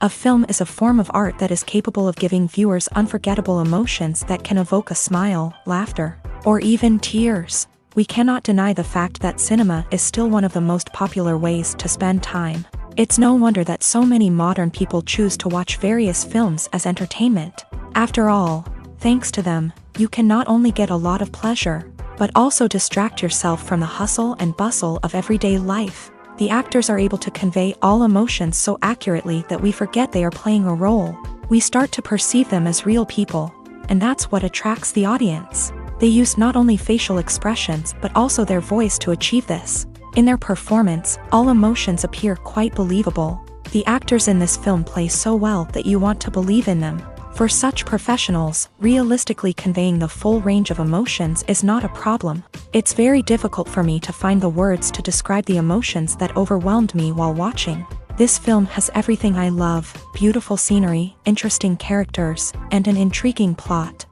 A film is a form of art that is capable of giving viewers unforgettable emotions that can evoke a smile, laughter, or even tears. We cannot deny the fact that cinema is still one of the most popular ways to spend time. It's no wonder that so many modern people choose to watch various films as entertainment. After all, thanks to them, you can not only get a lot of pleasure, but also distract yourself from the hustle and bustle of everyday life. The actors are able to convey all emotions so accurately that we forget they are playing a role. We start to perceive them as real people, and that's what attracts the audience. They use not only facial expressions but also their voice to achieve this. In their performance, all emotions appear quite believable. The actors in this film play so well that you want to believe in them. For such professionals, realistically conveying the full range of emotions is not a problem. It's very difficult for me to find the words to describe the emotions that overwhelmed me while watching. This film has everything I love: beautiful scenery, interesting characters, and an intriguing plot.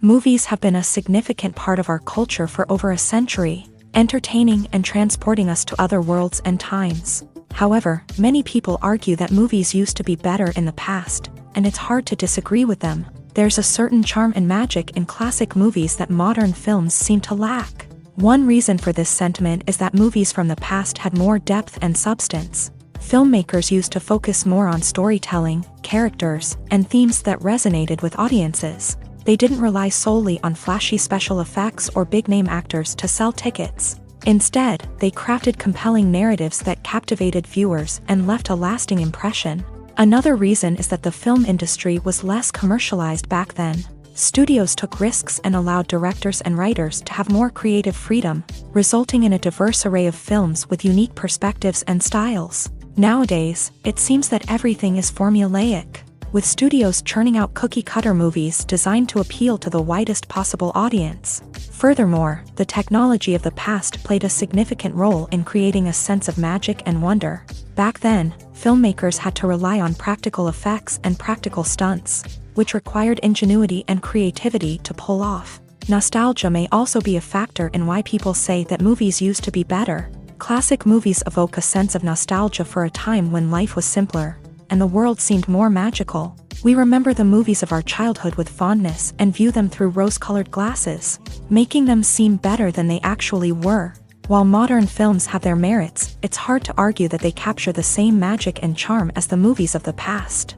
Movies have been a significant part of our culture for over a century, entertaining and transporting us to other worlds and times. However, many people argue that movies used to be better in the past, and it's hard to disagree with them. There's a certain charm and magic in classic movies that modern films seem to lack. One reason for this sentiment is that movies from the past had more depth and substance. Filmmakers used to focus more on storytelling, characters, and themes that resonated with audiences. They didn't rely solely on flashy special effects or big-name actors to sell tickets. Instead, they crafted compelling narratives that captivated viewers and left a lasting impression. Another reason is that the film industry was less commercialized back then. Studios took risks and allowed directors and writers to have more creative freedom, resulting in a diverse array of films with unique perspectives and styles. Nowadays, it seems that everything is formulaic, with studios churning out cookie-cutter movies designed to appeal to the widest possible audience. Furthermore, the technology of the past played a significant role in creating a sense of magic and wonder. Back then, filmmakers had to rely on practical effects and practical stunts, which required ingenuity and creativity to pull off. Nostalgia may also be a factor in why people say that movies used to be better. Classic movies evoke a sense of nostalgia for a time when life was simpler, and the world seemed more magical. We remember the movies of our childhood with fondness and view them through rose-colored glasses, making them seem better than they actually were. While modern films have their merits, it's hard to argue that they capture the same magic and charm as the movies of the past.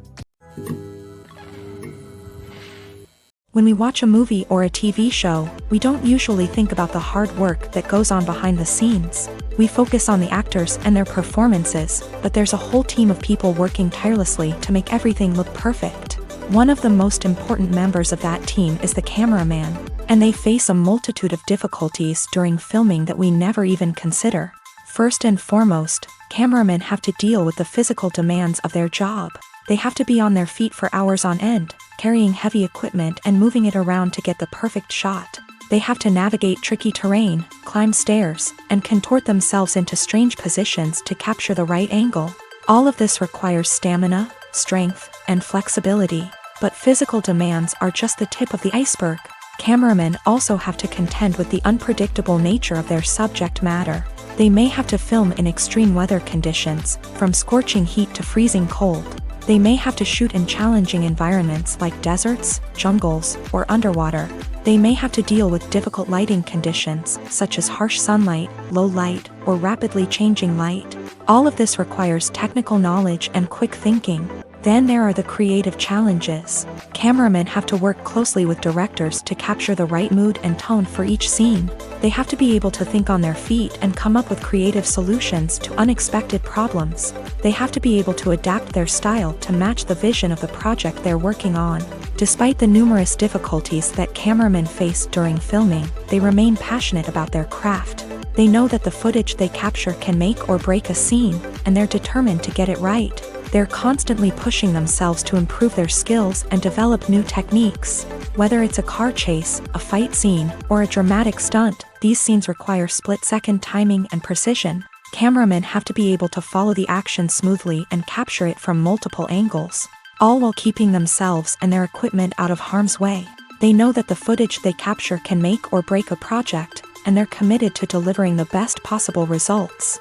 When we watch a movie or a TV show, we don't usually think about the hard work that goes on behind the scenes. We focus on the actors and their performances, but there's a whole team of people working tirelessly to make everything look perfect. One of the most important members of that team is the cameraman, and they face a multitude of difficulties during filming that we never even consider. First and foremost, cameramen have to deal with the physical demands of their job. They have to be on their feet for hours on end, carrying heavy equipment and moving it around to get the perfect shot. They have to navigate tricky terrain, climb stairs, and contort themselves into strange positions to capture the right angle. All of this requires stamina, strength, and flexibility. But physical demands are just the tip of the iceberg. Cameramen also have to contend with the unpredictable nature of their subject matter. They may have to film in extreme weather conditions, from scorching heat to freezing cold. They may have to shoot in challenging environments like deserts, jungles, or underwater. They may have to deal with difficult lighting conditions, such as harsh sunlight, low light, or rapidly changing light. All of this requires technical knowledge and quick thinking. Then there are the creative challenges. Cameramen have to work closely with directors to capture the right mood and tone for each scene. They have to be able to think on their feet and come up with creative solutions to unexpected problems. They have to be able to adapt their style to match the vision of the project they're working on. Despite the numerous difficulties that cameramen face during filming, they remain passionate about their craft. They know that the footage they capture can make or break a scene, and they're determined to get it right. They're constantly pushing themselves to improve their skills and develop new techniques. Whether it's a car chase, a fight scene, or a dramatic stunt, these scenes require split-second timing and precision. Cameramen have to be able to follow the action smoothly and capture it from multiple angles, all while keeping themselves and their equipment out of harm's way. They know that the footage they capture can make or break a project, and they're committed to delivering the best possible results.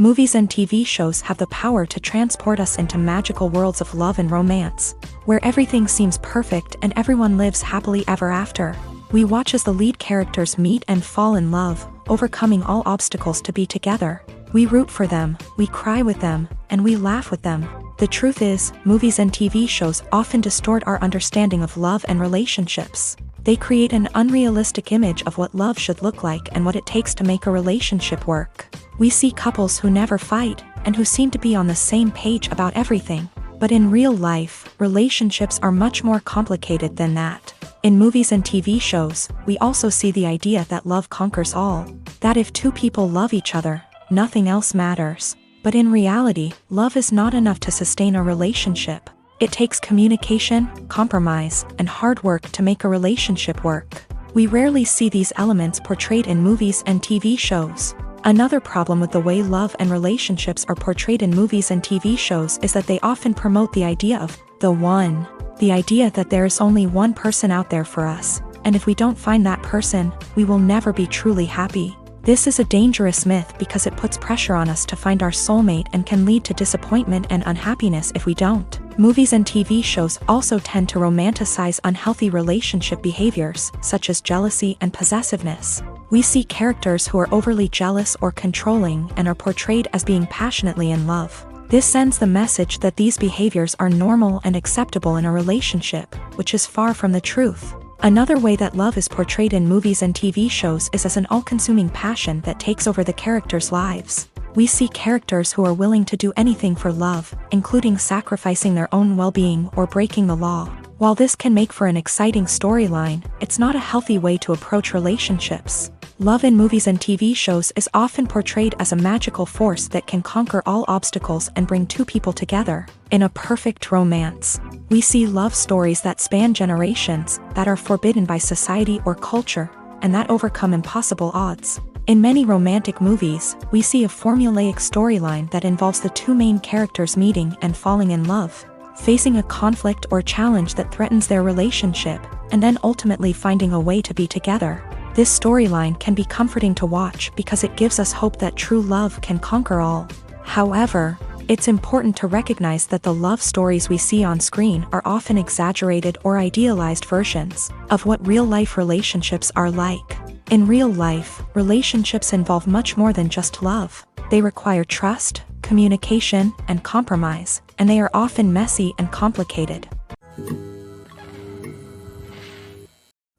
Movies and TV shows have the power to transport us into magical worlds of love and romance, where everything seems perfect and everyone lives happily ever after. We watch as the lead characters meet and fall in love, overcoming all obstacles to be together. We root for them, we cry with them, and we laugh with them. The truth is, movies and TV shows often distort our understanding of love and relationships. They create an unrealistic image of what love should look like and what it takes to make a relationship work. We see couples who never fight, and who seem to be on the same page about everything. But in real life, relationships are much more complicated than that. In movies and TV shows, we also see the idea that love conquers all. That if two people love each other, nothing else matters. But in reality, love is not enough to sustain a relationship. It takes communication, compromise, and hard work to make a relationship work. We rarely see these elements portrayed in movies and TV shows. Another problem with the way love and relationships are portrayed in movies and TV shows is that they often promote the idea of the one. The idea that there is only one person out there for us, and if we don't find that person, we will never be truly happy. This is a dangerous myth because it puts pressure on us to find our soulmate and can lead to disappointment and unhappiness if we don't. Movies and TV shows also tend to romanticize unhealthy relationship behaviors, such as jealousy and possessiveness. We see characters who are overly jealous or controlling and are portrayed as being passionately in love. This sends the message that these behaviors are normal and acceptable in a relationship, which is far from the truth. Another way that love is portrayed in movies and TV shows is as an all-consuming passion that takes over the characters' lives. We see characters who are willing to do anything for love, including sacrificing their own well-being or breaking the law. While this can make for an exciting storyline, it's not a healthy way to approach relationships. Love in movies and TV shows is often portrayed as a magical force that can conquer all obstacles and bring two people together. In a perfect romance, we see love stories that span generations, that are forbidden by society or culture, and that overcome impossible odds. In many romantic movies, we see a formulaic storyline that involves the two main characters meeting and falling in love, facing a conflict or challenge that threatens their relationship, and then ultimately finding a way to be together. This storyline can be comforting to watch because it gives us hope that true love can conquer all. However, it's important to recognize that the love stories we see on screen are often exaggerated or idealized versions of what real-life relationships are like. In real life, relationships involve much more than just love. They require trust, communication, and compromise, and they are often messy and complicated.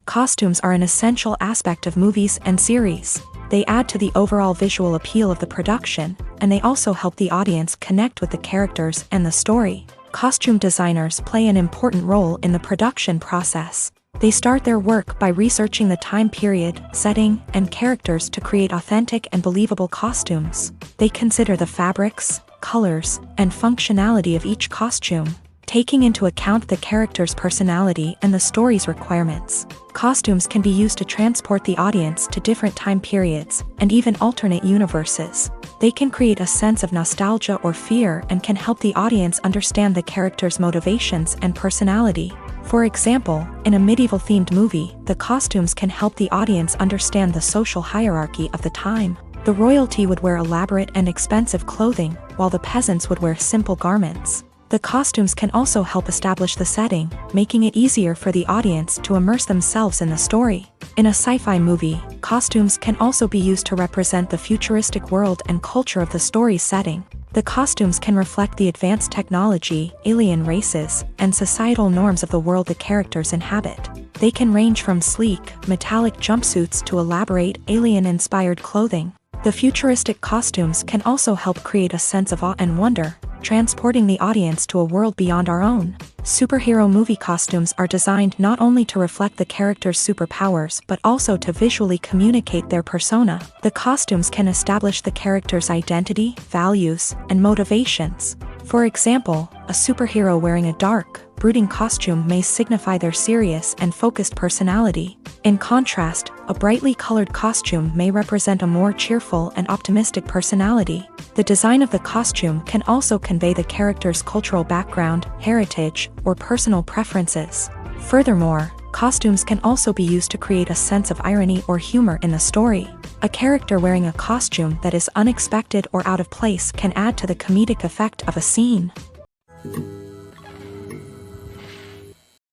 Costumes are an essential aspect of movies and series. They add to the overall visual appeal of the production, and they also help the audience connect with the characters and the story. Costume designers play an important role in the production process. They start their work by researching the time period, setting, and characters to create authentic and believable costumes. They consider the fabrics, colors, and functionality of each costume, taking into account the character's personality and the story's requirements. Costumes can be used to transport the audience to different time periods, and even alternate universes. They can create a sense of nostalgia or fear and can help the audience understand the character's motivations and personality. For example, in a medieval-themed movie, the costumes can help the audience understand the social hierarchy of the time. The royalty would wear elaborate and expensive clothing, while the peasants would wear simple garments. The costumes can also help establish the setting, making it easier for the audience to immerse themselves in the story. In a sci-fi movie, costumes can also be used to represent the futuristic world and culture of the story's setting. The costumes can reflect the advanced technology, alien races, and societal norms of the world the characters inhabit. They can range from sleek, metallic jumpsuits to elaborate, alien-inspired clothing. The futuristic costumes can also help create a sense of awe and wonder, transporting the audience to a world beyond our own. Superhero movie costumes are designed not only to reflect the character's superpowers but also to visually communicate their persona. The costumes can establish the character's identity, values, and motivations. For example, a superhero wearing a dark, brooding costume may signify their serious and focused personality. In contrast, a brightly colored costume may represent a more cheerful and optimistic personality. The design of the costume can also convey the character's cultural background, heritage, or personal preferences. Furthermore, costumes can also be used to create a sense of irony or humor in the story. A character wearing a costume that is unexpected or out of place can add to the comedic effect of a scene.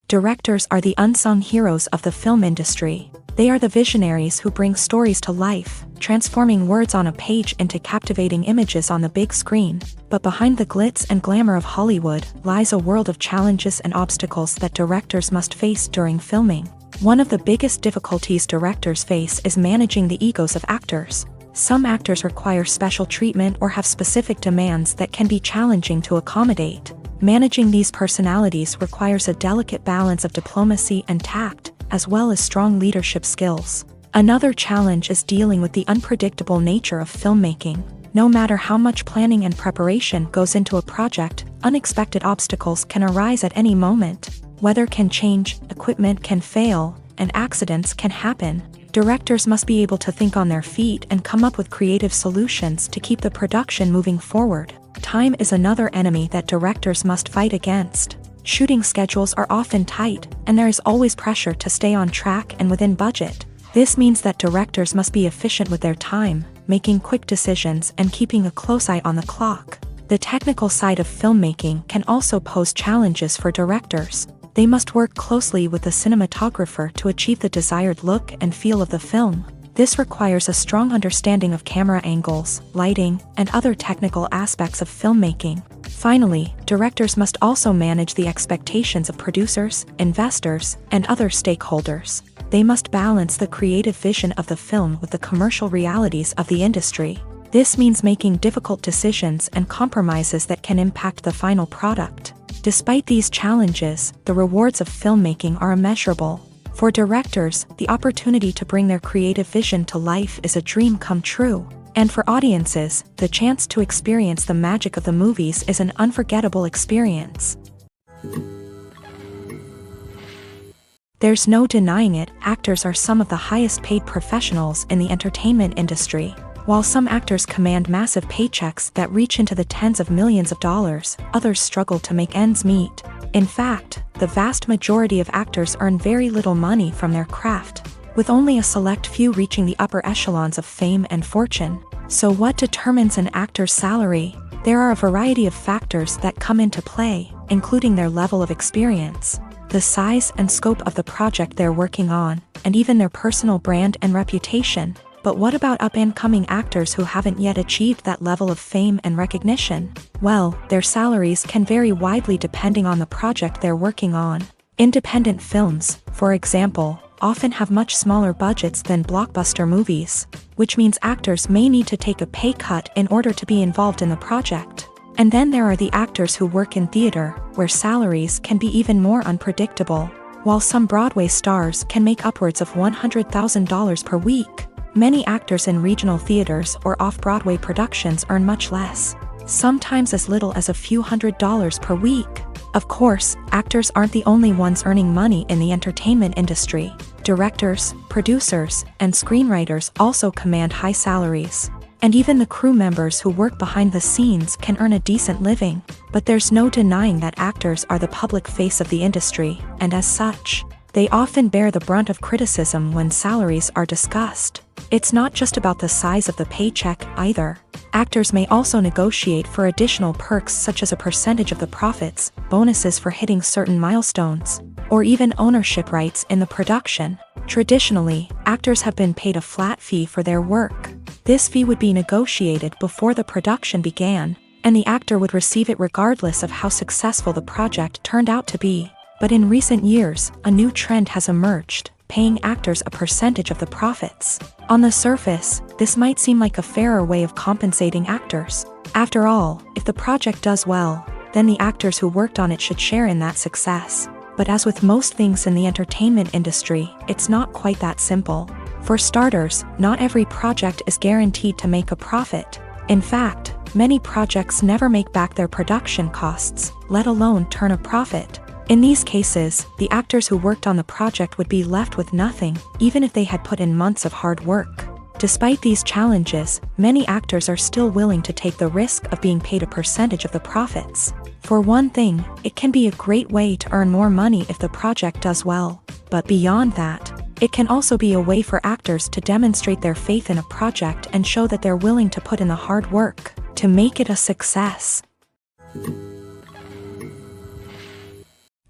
Directors are the unsung heroes of the film industry. They are the visionaries who bring stories to life, transforming words on a page into captivating images on the big screen. But behind the glitz and glamour of Hollywood lies a world of challenges and obstacles that directors must face during filming. One of the biggest difficulties directors face is managing the egos of actors. Some actors require special treatment or have specific demands that can be challenging to accommodate. Managing these personalities requires a delicate balance of diplomacy and tact, as well as strong leadership skills. Another challenge is dealing with the unpredictable nature of filmmaking. No matter how much planning and preparation goes into a project, unexpected obstacles can arise at any moment. Weather can change, equipment can fail, and accidents can happen. Directors must be able to think on their feet and come up with creative solutions to keep the production moving forward. Time is another enemy that directors must fight against. Shooting schedules are often tight, and there is always pressure to stay on track and within budget. This means that directors must be efficient with their time, making quick decisions and keeping a close eye on the clock. The technical side of filmmaking can also pose challenges for directors. They must work closely with the cinematographer to achieve the desired look and feel of the film. This requires a strong understanding of camera angles, lighting, and other technical aspects of filmmaking. Finally, directors must also manage the expectations of producers, investors, and other stakeholders. They must balance the creative vision of the film with the commercial realities of the industry. This means making difficult decisions and compromises that can impact the final product. Despite these challenges, the rewards of filmmaking are immeasurable. For directors, the opportunity to bring their creative vision to life is a dream come true. And for audiences, the chance to experience the magic of the movies is an unforgettable experience. There's no denying it, actors are some of the highest paid professionals in the entertainment industry. While some actors command massive paychecks that reach into the tens of millions of dollars, others struggle to make ends meet. In fact, the vast majority of actors earn very little money from their craft, with only a select few reaching the upper echelons of fame and fortune. So what determines an actor's salary? There are a variety of factors that come into play, including their level of experience, the size and scope of the project they're working on, and even their personal brand and reputation. But what about up-and-coming actors who haven't yet achieved that level of fame and recognition? Well, their salaries can vary widely depending on the project they're working on. Independent films, for example, often have much smaller budgets than blockbuster movies, which means actors may need to take a pay cut in order to be involved in the project. And then there are the actors who work in theater, where salaries can be even more unpredictable. While some Broadway stars can make upwards of $100,000 per week, many actors in regional theaters or off-Broadway productions earn much less, sometimes as little as a few $100s per week. Of course, actors aren't the only ones earning money in the entertainment industry. Directors, producers, and screenwriters also command high salaries. And even the crew members who work behind the scenes can earn a decent living. But there's no denying that actors are the public face of the industry, and as such, they often bear the brunt of criticism when salaries are discussed. It's not just about the size of the paycheck, either. Actors may also negotiate for additional perks such as a percentage of the profits, bonuses for hitting certain milestones, or even ownership rights in the production. Traditionally, actors have been paid a flat fee for their work. This fee would be negotiated before the production began, and the actor would receive it regardless of how successful the project turned out to be. But in recent years, a new trend has emerged, paying actors a percentage of the profits. On the surface, this might seem like a fairer way of compensating actors. After all, if the project does well, then the actors who worked on it should share in that success. But as with most things in the entertainment industry, it's not quite that simple. For starters, not every project is guaranteed to make a profit. In fact, many projects never make back their production costs, let alone turn a profit. In these cases, the actors who worked on the project would be left with nothing, even if they had put in months of hard work. Despite these challenges, many actors are still willing to take the risk of being paid a percentage of the profits. For one thing, it can be a great way to earn more money if the project does well. But beyond that, It can also be a way for actors to demonstrate their faith in a project and show that they're willing to put in the hard work to make it a success.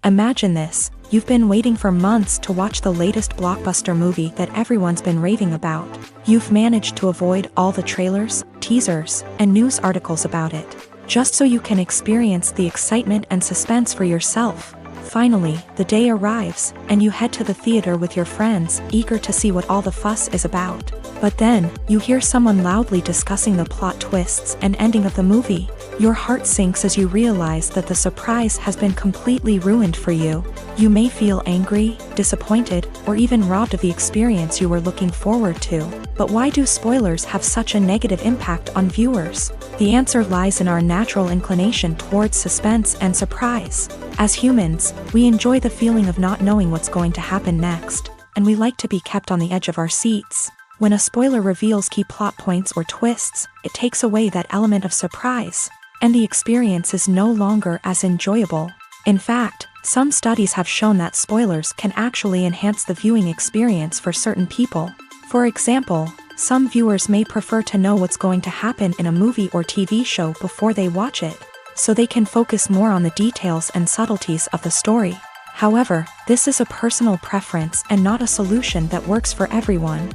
Imagine this: you've been waiting for months to watch the latest blockbuster movie that everyone's been raving about. You've managed to avoid all the trailers, teasers, and news articles about it, just so you can experience the excitement and suspense for yourself. Finally, the day arrives, and you head to the theater with your friends, eager to see what all the fuss is about. But then, you hear someone loudly discussing the plot twists and ending of the movie. Your heart sinks as you realize that the surprise has been completely ruined for you. You may feel angry, disappointed, or even robbed of the experience you were looking forward to. But why do spoilers have such a negative impact on viewers? The answer lies in our natural inclination towards suspense and surprise. As humans, we enjoy the feeling of not knowing what's going to happen next, and we like to be kept on the edge of our seats. When a spoiler reveals key plot points or twists, it takes away that element of surprise, and the experience is no longer as enjoyable. In fact, some studies have shown that spoilers can actually enhance the viewing experience for certain people. For example, some viewers may prefer to know what's going to happen in a movie or TV show before they watch it, so they can focus more on the details and subtleties of the story. However, this is a personal preference and not a solution that works for everyone.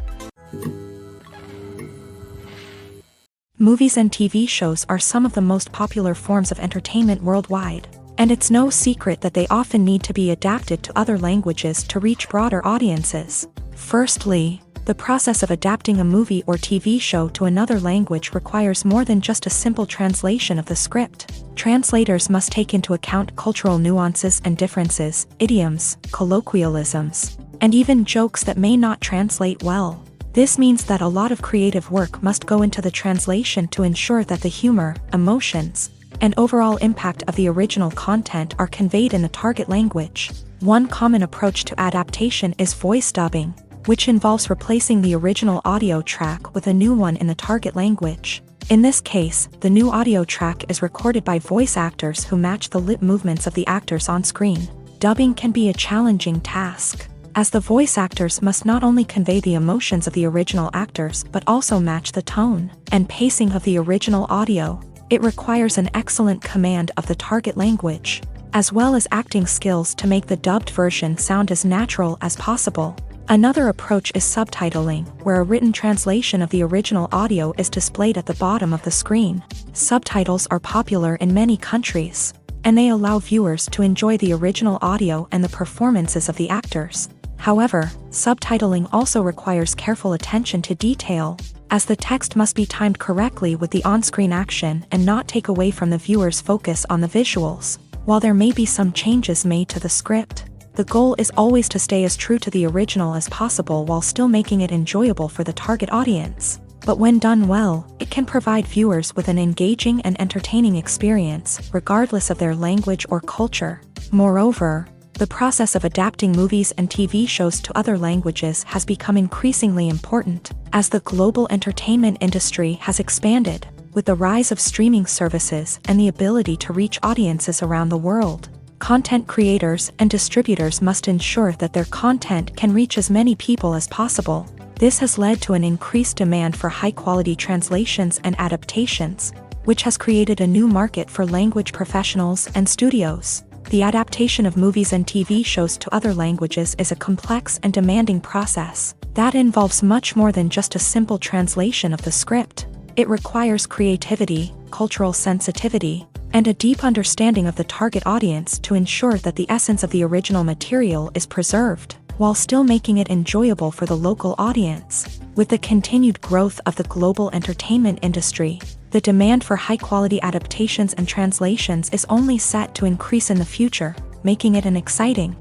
Movies and TV shows are some of the most popular forms of entertainment worldwide, and it's no secret that they often need to be adapted to other languages to reach broader audiences. Firstly, the process of adapting a movie or TV show to another language requires more than just a simple translation of the script. Translators must take into account cultural nuances and differences, idioms, colloquialisms, and even jokes that may not translate well. This means that a lot of creative work must go into the translation to ensure that the humor, emotions, and overall impact of the original content are conveyed in the target language. One common approach to adaptation is voice dubbing, which involves replacing the original audio track with a new one in the target language. In this case, the new audio track is recorded by voice actors who match the lip movements of the actors on screen. Dubbing can be a challenging task, as the voice actors must not only convey the emotions of the original actors but also match the tone and pacing of the original audio. It requires an excellent command of the target language, as well as acting skills to make the dubbed version sound as natural as possible. Another approach is subtitling, where a written translation of the original audio is displayed at the bottom of the screen. Subtitles are popular in many countries, and they allow viewers to enjoy the original audio and the performances of the actors. However, subtitling also requires careful attention to detail, as the text must be timed correctly with the on-screen action and not take away from the viewer's focus on the visuals. While there may be some changes made to the script, the goal is always to stay as true to the original as possible while still making it enjoyable for the target audience. But when done well, it can provide viewers with an engaging and entertaining experience, regardless of their language or culture. Moreover, the process of adapting movies and TV shows to other languages has become increasingly important, as the global entertainment industry has expanded, with the rise of streaming services and the ability to reach audiences around the world. Content creators and distributors must ensure that their content can reach as many people as possible. This has led to an increased demand for high-quality translations and adaptations, which has created a new market for language professionals and studios. The adaptation of movies and TV shows to other languages is a complex and demanding process that involves much more than just a simple translation of the script. It requires creativity, cultural sensitivity, and a deep understanding of the target audience to ensure that the essence of the original material is preserved, while still making it enjoyable for the local audience. With the continued growth of the global entertainment industry, the demand for high-quality adaptations and translations is only set to increase in the future, making it an exciting.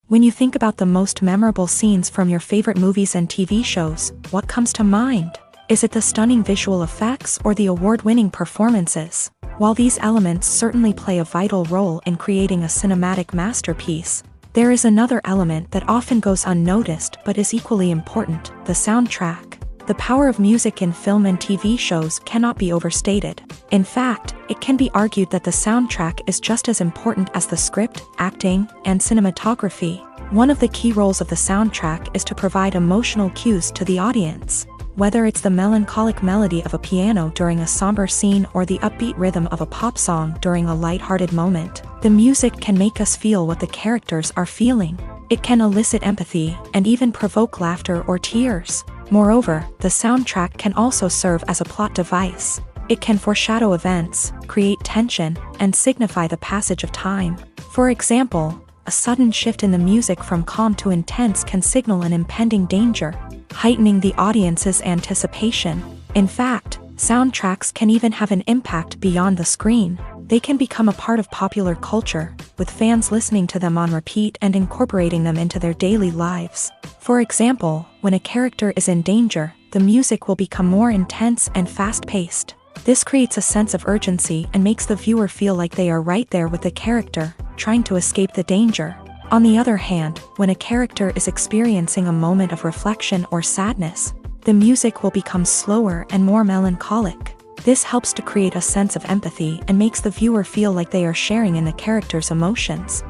When you think about the most memorable scenes from your favorite movies and TV shows, what comes to mind? Is it the stunning visual effects or the award-winning performances? While these elements certainly play a vital role in creating a cinematic masterpiece, there is another element that often goes unnoticed but is equally important: the soundtrack. The power of music in film and TV shows cannot be overstated. In fact, it can be argued that the soundtrack is just as important as the script, acting, and cinematography. One of the key roles of the soundtrack is to provide emotional cues to the audience. Whether it's the melancholic melody of a piano during a somber scene or the upbeat rhythm of a pop song during a lighthearted moment, the music can make us feel what the characters are feeling. It can elicit empathy and even provoke laughter or tears. Moreover, the soundtrack can also serve as a plot device. It can foreshadow events, create tension, and signify the passage of time. For example, a sudden shift in the music from calm to intense can signal an impending danger, heightening the audience's anticipation. In fact, soundtracks can even have an impact beyond the screen. They can become a part of popular culture, with fans listening to them on repeat and incorporating them into their daily lives. For example, when a character is in danger, the music will become more intense and fast-paced. This creates a sense of urgency and makes the viewer feel like they are right there with the character, trying to escape the danger. On the other hand, when a character is experiencing a moment of reflection or sadness, the music will become slower and more melancholic. This helps to create a sense of empathy and makes the viewer feel like they are sharing in the character's emotions.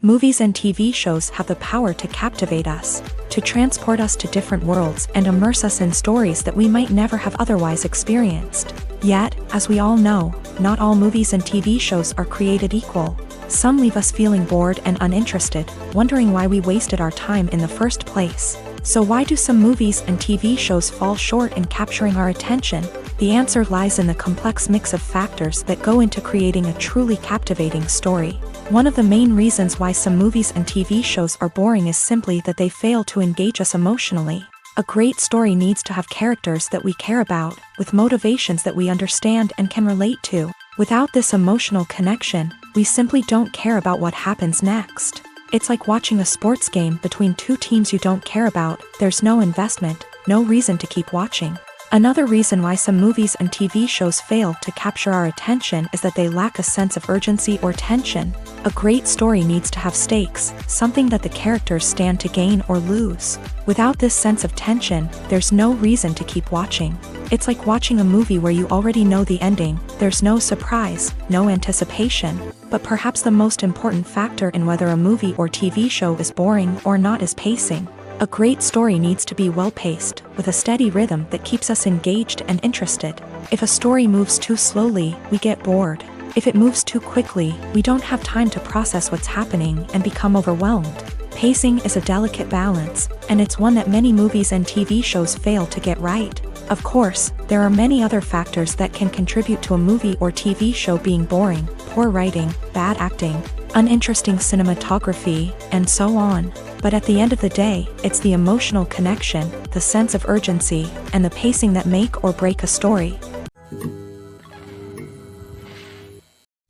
Movies and TV shows have the power to captivate us, to transport us to different worlds and immerse us in stories that we might never have otherwise experienced. Yet, as we all know, not all movies and TV shows are created equal. Some leave us feeling bored and uninterested, wondering why we wasted our time in the first place. So why do some movies and TV shows fall short in capturing our attention? The answer lies in the complex mix of factors that go into creating a truly captivating story. One of the main reasons why some movies and TV shows are boring is simply that they fail to engage us emotionally. A great story needs to have characters that we care about, with motivations that we understand and can relate to. Without this emotional connection, we simply don't care about what happens next. It's like watching a sports game between two teams you don't care about. There's no investment, no reason to keep watching. Another reason why some movies and TV shows fail to capture our attention is that they lack a sense of urgency or tension. A great story needs to have stakes, something that the characters stand to gain or lose. Without this sense of tension, there's no reason to keep watching. It's like watching a movie where you already know the ending. There's no surprise, no anticipation. But perhaps the most important factor in whether a movie or TV show is boring or not is pacing. A great story needs to be well-paced, with a steady rhythm that keeps us engaged and interested. If a story moves too slowly, we get bored. If it moves too quickly, we don't have time to process what's happening and become overwhelmed. Pacing is a delicate balance, and it's one that many movies and TV shows fail to get right. Of course, there are many other factors that can contribute to a movie or TV show being boring: poor writing, bad acting, uninteresting cinematography, and so on. But at the end of the day, it's the emotional connection, the sense of urgency, and the pacing that make or break a story.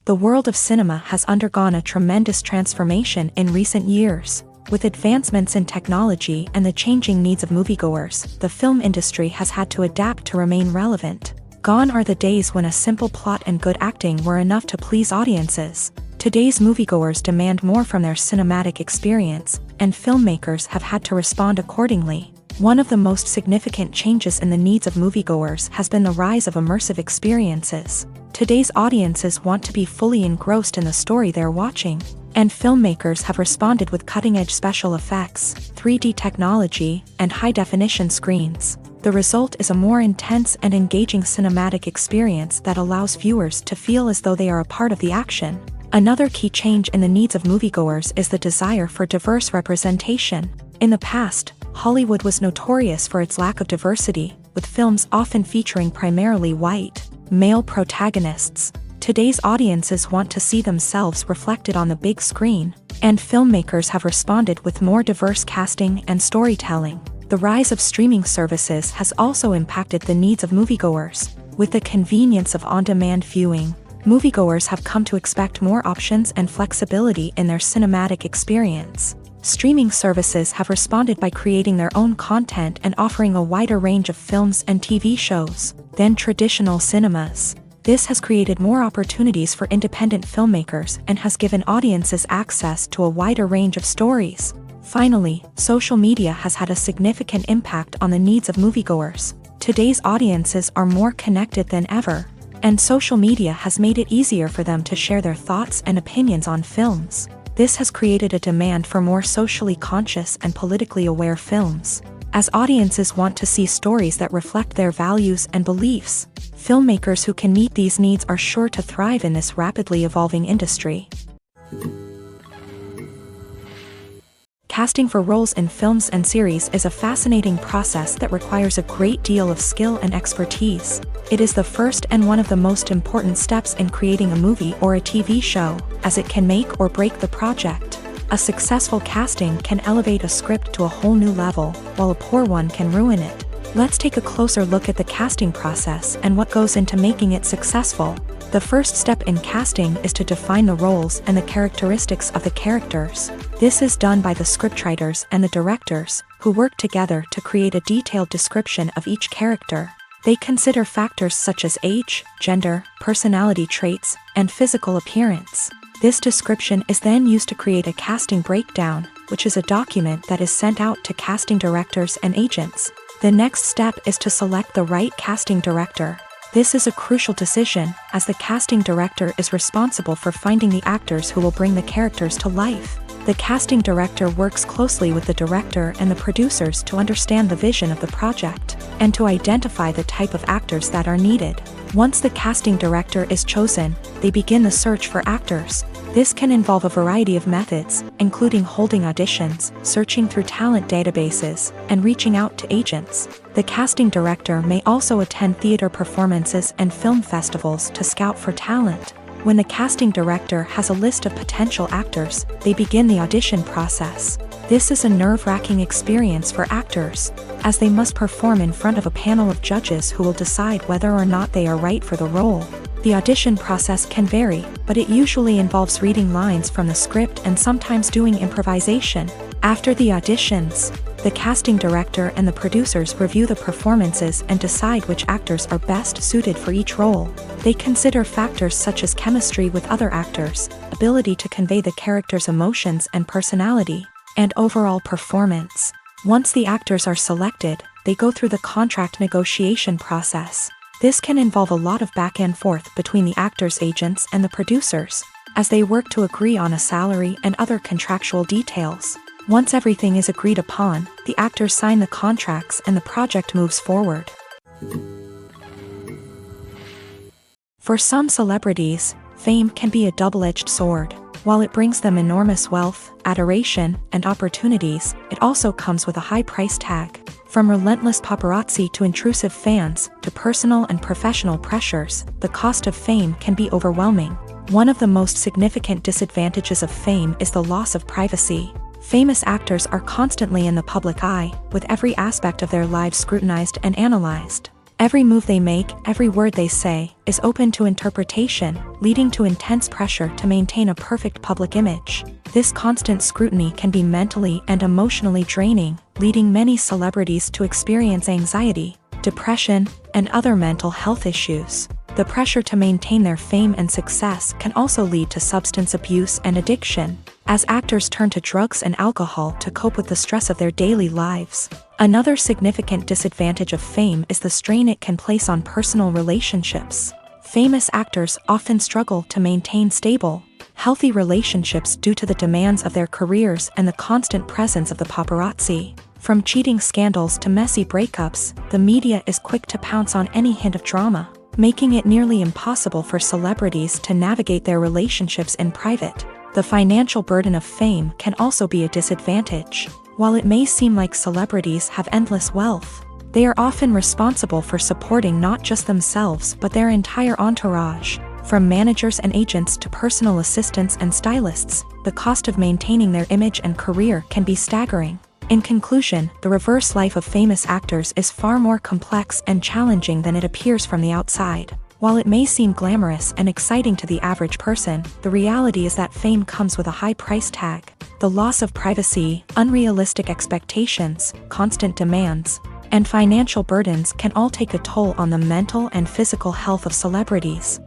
The world of cinema has undergone a tremendous transformation in recent years. With advancements in technology and the changing needs of moviegoers, the film industry has had to adapt to remain relevant. Gone are the days when a simple plot and good acting were enough to please audiences. Today's moviegoers demand more from their cinematic experience, and filmmakers have had to respond accordingly. One of the most significant changes in the needs of moviegoers has been the rise of immersive experiences. Today's audiences want to be fully engrossed in the story they're watching, and filmmakers have responded with cutting-edge special effects, 3D technology, and high-definition screens. The result is a more intense and engaging cinematic experience that allows viewers to feel as though they are a part of the action. Another key change in the needs of moviegoers is the desire for diverse representation. In the past, Hollywood was notorious for its lack of diversity, with films often featuring primarily white, male protagonists. Today's audiences want to see themselves reflected on the big screen, and filmmakers have responded with more diverse casting and storytelling. The rise of streaming services has also impacted the needs of moviegoers. With the convenience of on-demand viewing, moviegoers have come to expect more options and flexibility in their cinematic experience. Streaming services have responded by creating their own content and offering a wider range of films and TV shows than traditional cinemas. This has created more opportunities for independent filmmakers and has given audiences access to a wider range of stories. Finally, social media has had a significant impact on the needs of moviegoers. Today's audiences are more connected than ever, and social media has made it easier for them to share their thoughts and opinions on films. This has created a demand for more socially conscious and politically aware films. As audiences want to see stories that reflect their values and beliefs, filmmakers who can meet these needs are sure to thrive in this rapidly evolving industry. Casting for roles in films and series is a fascinating process that requires a great deal of skill and expertise. It is the first and one of the most important steps in creating a movie or a TV show, as it can make or break the project. A successful casting can elevate a script to a whole new level, while a poor one can ruin it. Let's take a closer look at the casting process and what goes into making it successful. The first step in casting is to define the roles and the characteristics of the characters. This is done by the scriptwriters and the directors, who work together to create a detailed description of each character. They consider factors such as age, gender, personality traits, and physical appearance. This description is then used to create a casting breakdown, which is a document that is sent out to casting directors and agents. The next step is to select the right casting director. This is a crucial decision, as the casting director is responsible for finding the actors who will bring the characters to life. The casting director works closely with the director and the producers to understand the vision of the project, and to identify the type of actors that are needed. Once the casting director is chosen, they begin the search for actors. This can involve a variety of methods, including holding auditions, searching through talent databases, and reaching out to agents. The casting director may also attend theater performances and film festivals to scout for talent. When the casting director has a list of potential actors, they begin the audition process. This is a nerve-wracking experience for actors, as they must perform in front of a panel of judges who will decide whether or not they are right for the role. The audition process can vary, but it usually involves reading lines from the script and sometimes doing improvisation. After the auditions, the casting director and the producers review the performances and decide which actors are best suited for each role. They consider factors such as chemistry with other actors, ability to convey the character's emotions and personality, and overall performance. Once the actors are selected, they go through the contract negotiation process. This can involve a lot of back and forth between the actors' agents and the producers, as they work to agree on a salary and other contractual details. Once everything is agreed upon, the actors sign the contracts and the project moves forward. For some celebrities, fame can be a double-edged sword. While it brings them enormous wealth, adoration, and opportunities, it also comes with a high price tag. From relentless paparazzi to intrusive fans, to personal and professional pressures, the cost of fame can be overwhelming. One of the most significant disadvantages of fame is the loss of privacy. Famous actors are constantly in the public eye, with every aspect of their lives scrutinized and analyzed. Every move they make, every word they say, is open to interpretation, leading to intense pressure to maintain a perfect public image. This constant scrutiny can be mentally and emotionally draining, leading many celebrities to experience anxiety, depression, and other mental health issues. The pressure to maintain their fame and success can also lead to substance abuse and addiction, as actors turn to drugs and alcohol to cope with the stress of their daily lives. Another significant disadvantage of fame is the strain it can place on personal relationships. Famous actors often struggle to maintain stable, healthy relationships due to the demands of their careers and the constant presence of the paparazzi. From cheating scandals to messy breakups, the media is quick to pounce on any hint of drama, making it nearly impossible for celebrities to navigate their relationships in private. The financial burden of fame can also be a disadvantage. While it may seem like celebrities have endless wealth, they are often responsible for supporting not just themselves but their entire entourage. From managers and agents to personal assistants and stylists, the cost of maintaining their image and career can be staggering. In conclusion, the reverse life of famous actors is far more complex and challenging than it appears from the outside. While it may seem glamorous and exciting to the average person, the reality is that fame comes with a high price tag. The loss of privacy, unrealistic expectations, constant demands, and financial burdens can all take a toll on the mental and physical health of celebrities.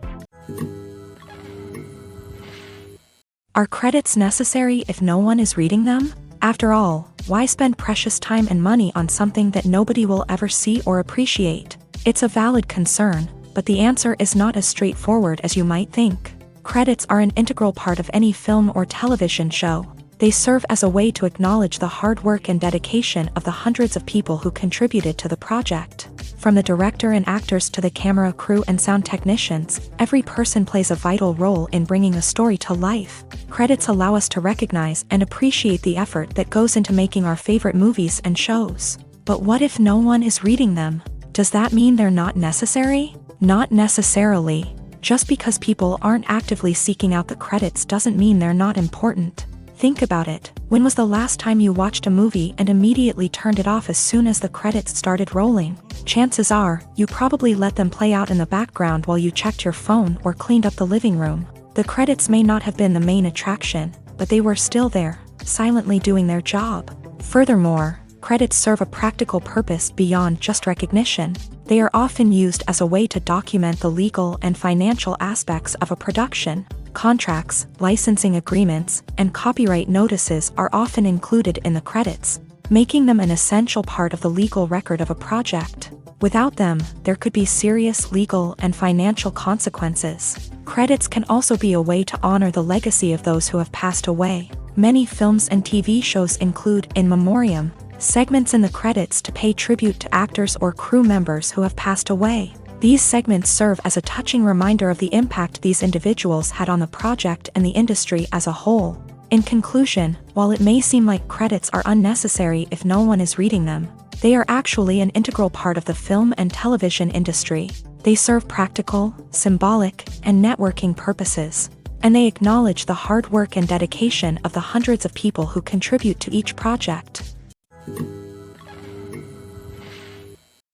Are credits necessary if no one is reading them? After all, why spend precious time and money on something that nobody will ever see or appreciate? It's a valid concern, but the answer is not as straightforward as you might think. Credits are an integral part of any film or television show. They serve as a way to acknowledge the hard work and dedication of the hundreds of people who contributed to the project. From the director and actors to the camera crew and sound technicians, every person plays a vital role in bringing a story to life. Credits allow us to recognize and appreciate the effort that goes into making our favorite movies and shows. But what if no one is reading them? Does that mean they're not necessary? Not necessarily. Just because people aren't actively seeking out the credits doesn't mean they're not important. Think about it. When was the last time you watched a movie and immediately turned it off as soon as the credits started rolling? Chances are, you probably let them play out in the background while you checked your phone or cleaned up the living room. The credits may not have been the main attraction, but they were still there, silently doing their job. Furthermore, credits serve a practical purpose beyond just recognition. They are often used as a way to document the legal and financial aspects of a production. Contracts, licensing agreements, and copyright notices are often included in the credits, making them an essential part of the legal record of a project. Without them, there could be serious legal and financial consequences. Credits can also be a way to honor the legacy of those who have passed away. Many films and TV shows include in memoriam segments in the credits to pay tribute to actors or crew members who have passed away. These segments serve as a touching reminder of the impact these individuals had on the project and the industry as a whole. In conclusion, while it may seem like credits are unnecessary if no one is reading them, they are actually an integral part of the film and television industry. They serve practical, symbolic, and networking purposes, and they acknowledge the hard work and dedication of the hundreds of people who contribute to each project.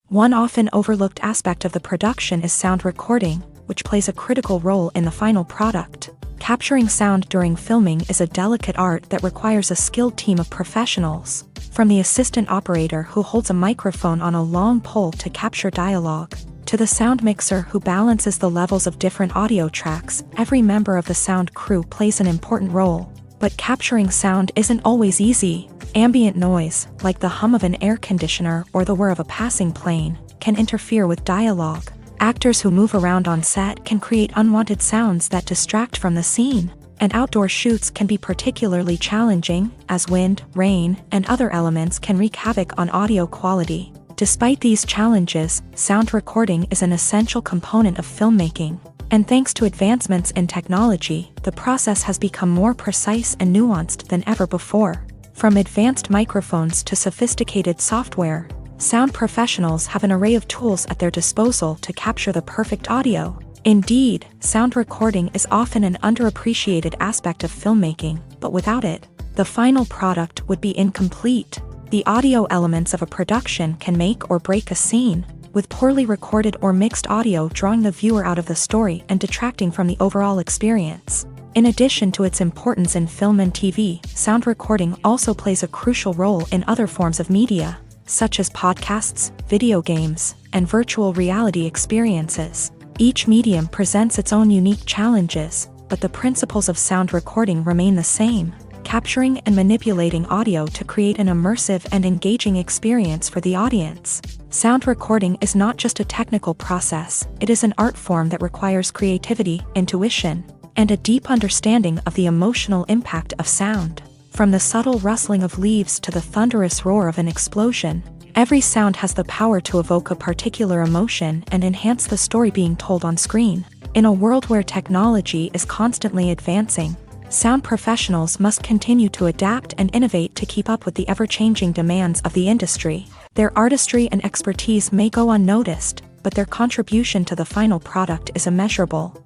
One often overlooked aspect of the production is sound recording, which plays a critical role in the final product. Capturing sound during filming is a delicate art that requires a skilled team of professionals. From the assistant operator who holds a microphone on a long pole to capture dialogue, to the sound mixer who balances the levels of different audio tracks, every member of the sound crew plays an important role. But capturing sound isn't always easy. Ambient noise, like the hum of an air conditioner or the whir of a passing plane, can interfere with dialogue. Actors who move around on set can create unwanted sounds that distract from the scene. And outdoor shoots can be particularly challenging, as wind, rain, and other elements can wreak havoc on audio quality. Despite these challenges, sound recording is an essential component of filmmaking. And thanks to advancements in technology, the process has become more precise and nuanced than ever before. From advanced microphones to sophisticated software, sound professionals have an array of tools at their disposal to capture the perfect audio. Indeed, sound recording is often an underappreciated aspect of filmmaking, but without it, the final product would be incomplete. The audio elements of a production can make or break a scene, with poorly recorded or mixed audio drawing the viewer out of the story and detracting from the overall experience. In addition to its importance in film and TV, sound recording also plays a crucial role in other forms of media, such as podcasts, video games, and virtual reality experiences. Each medium presents its own unique challenges, but the principles of sound recording remain the same, capturing and manipulating audio to create an immersive and engaging experience for the audience. Sound recording is not just a technical process, it is an art form that requires creativity, intuition, and a deep understanding of the emotional impact of sound. From the subtle rustling of leaves to the thunderous roar of an explosion, every sound has the power to evoke a particular emotion and enhance the story being told on screen. In a world where technology is constantly advancing, sound professionals must continue to adapt and innovate to keep up with the ever-changing demands of the industry. Their artistry and expertise may go unnoticed, but their contribution to the final product is immeasurable.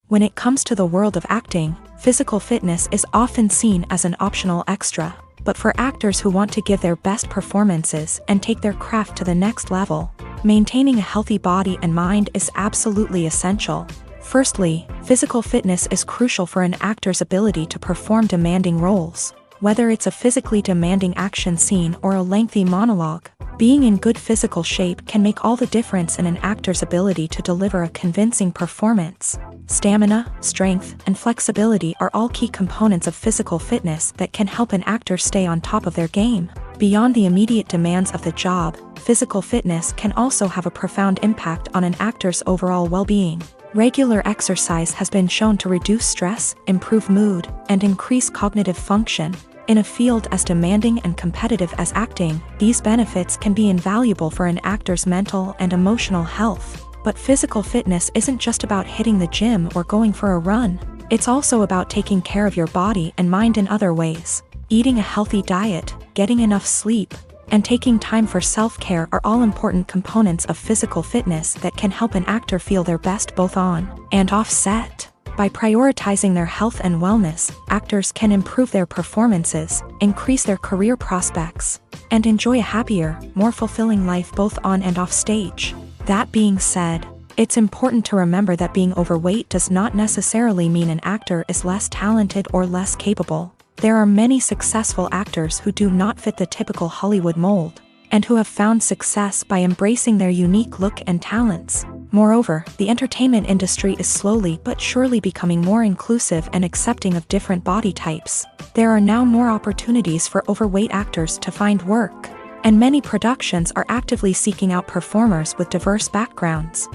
When it comes to the world of acting, physical fitness is often seen as an optional extra. But for actors who want to give their best performances and take their craft to the next level, maintaining a healthy body and mind is absolutely essential. Firstly, physical fitness is crucial for an actor's ability to perform demanding roles. Whether it's a physically demanding action scene or a lengthy monologue, Being in good physical shape can make all the difference in an actor's ability to deliver a convincing performance. Stamina, strength, and flexibility are all key components of physical fitness that can help an actor stay on top of their game. Beyond the immediate demands of the job, physical fitness can also have a profound impact on an actor's overall well-being. Regular exercise has been shown to reduce stress, improve mood, and increase cognitive function. In a field as demanding and competitive as acting, these benefits can be invaluable for an actor's mental and emotional health. But physical fitness isn't just about hitting the gym or going for a run. It's also about taking care of your body and mind in other ways. Eating a healthy diet, getting enough sleep, and taking time for self-care are all important components of physical fitness that can help an actor feel their best both on and off set. By prioritizing their health and wellness, actors can improve their performances, increase their career prospects, and enjoy a happier, more fulfilling life both on and off stage. That being said, it's important to remember that being overweight does not necessarily mean an actor is less talented or less capable. There are many successful actors who do not fit the typical Hollywood mold, and who have found success by embracing their unique look and talents. Moreover, the entertainment industry is slowly but surely becoming more inclusive and accepting of different body types. There are now more opportunities for overweight actors to find work, and many productions are actively seeking out performers with diverse backgrounds.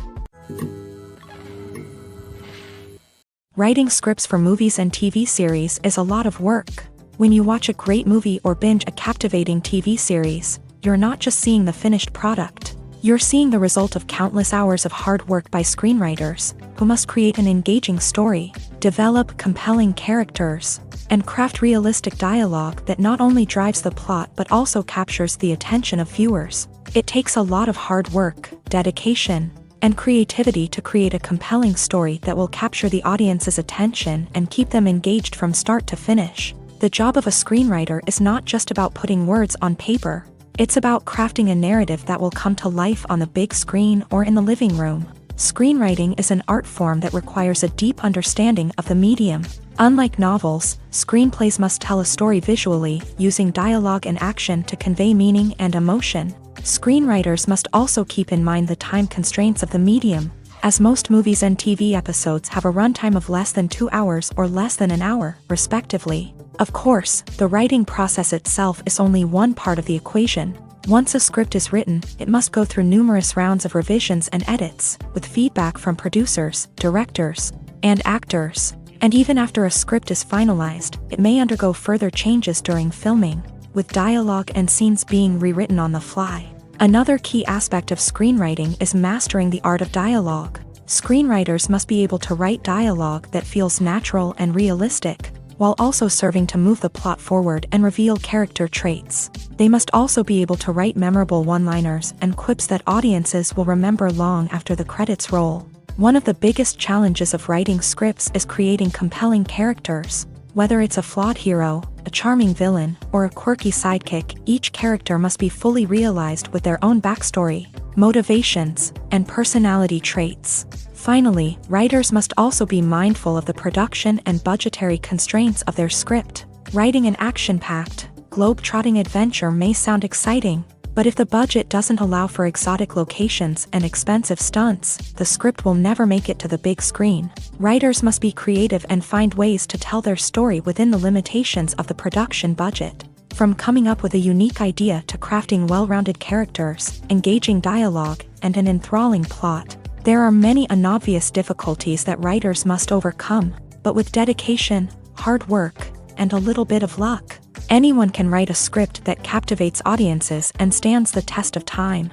Writing scripts for movies and TV series is a lot of work. When you watch a great movie or binge a captivating TV series, you're not just seeing the finished product. You're seeing the result of countless hours of hard work by screenwriters, who must create an engaging story, develop compelling characters, and craft realistic dialogue that not only drives the plot but also captures the attention of viewers. It takes a lot of hard work, dedication, and creativity to create a compelling story that will capture the audience's attention and keep them engaged from start to finish. The job of a screenwriter is not just about putting words on paper. It's about crafting a narrative that will come to life on the big screen or in the living room. Screenwriting is an art form that requires a deep understanding of the medium. Unlike novels, screenplays must tell a story visually, using dialogue and action to convey meaning and emotion. Screenwriters must also keep in mind the time constraints of the medium, as most movies and TV episodes have a runtime of less than 2 hours or less than an hour, respectively. Of course, the writing process itself is only one part of the equation. Once a script is written, it must go through numerous rounds of revisions and edits, with feedback from producers, directors, and actors. And even after a script is finalized, it may undergo further changes during filming, with dialogue and scenes being rewritten on the fly. Another key aspect of screenwriting is mastering the art of dialogue. Screenwriters must be able to write dialogue that feels natural and realistic, while also serving to move the plot forward and reveal character traits. They must also be able to write memorable one-liners and quips that audiences will remember long after the credits roll. One of the biggest challenges of writing scripts is creating compelling characters. Whether it's a flawed hero, a charming villain, or a quirky sidekick, each character must be fully realized with their own backstory, motivations, and personality traits. Finally, writers must also be mindful of the production and budgetary constraints of their script. Writing an action-packed, globe-trotting adventure may sound exciting, but if the budget doesn't allow for exotic locations and expensive stunts, the script will never make it to the big screen. Writers must be creative and find ways to tell their story within the limitations of the production budget. From coming up with a unique idea to crafting well-rounded characters, engaging dialogue, and an enthralling plot, there are many unobvious difficulties that writers must overcome, but with dedication, hard work, and a little bit of luck, anyone can write a script that captivates audiences and stands the test of time.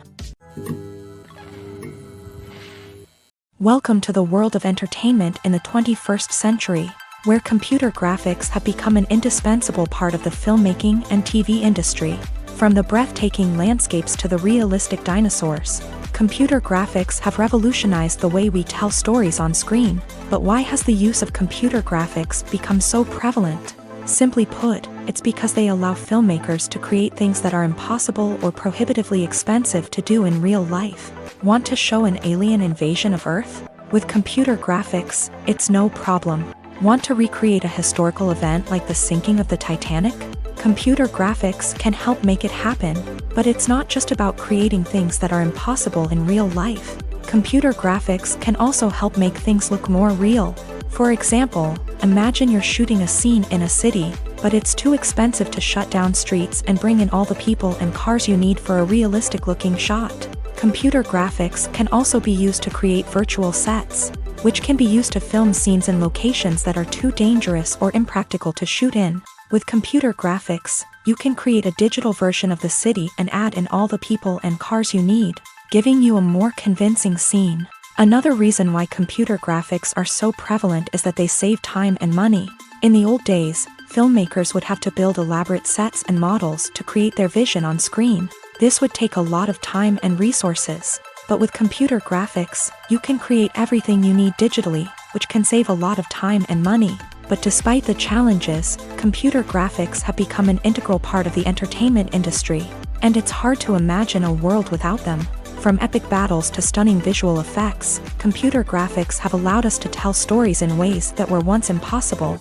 Welcome to the world of entertainment in the 21st century, where computer graphics have become an indispensable part of the filmmaking and TV industry. From the breathtaking landscapes to the realistic dinosaurs, computer graphics have revolutionized the way we tell stories on screen. But why has the use of computer graphics become so prevalent? Simply put, it's because they allow filmmakers to create things that are impossible or prohibitively expensive to do in real life. Want to show an alien invasion of Earth? With computer graphics, it's no problem. Want to recreate a historical event like the sinking of the Titanic? Computer graphics can help make it happen, but it's not just about creating things that are impossible in real life. Computer graphics can also help make things look more real. For example, imagine you're shooting a scene in a city, but it's too expensive to shut down streets and bring in all the people and cars you need for a realistic-looking shot. Computer graphics can also be used to create virtual sets, which can be used to film scenes in locations that are too dangerous or impractical to shoot in. With computer graphics, you can create a digital version of the city and add in all the people and cars you need, giving you a more convincing scene. Another reason why computer graphics are so prevalent is that they save time and money. In the old days, filmmakers would have to build elaborate sets and models to create their vision on screen. This would take a lot of time and resources. But with computer graphics, you can create everything you need digitally, which can save a lot of time and money. But despite the challenges, computer graphics have become an integral part of the entertainment industry, and it's hard to imagine a world without them. From epic battles to stunning visual effects, computer graphics have allowed us to tell stories in ways that were once impossible.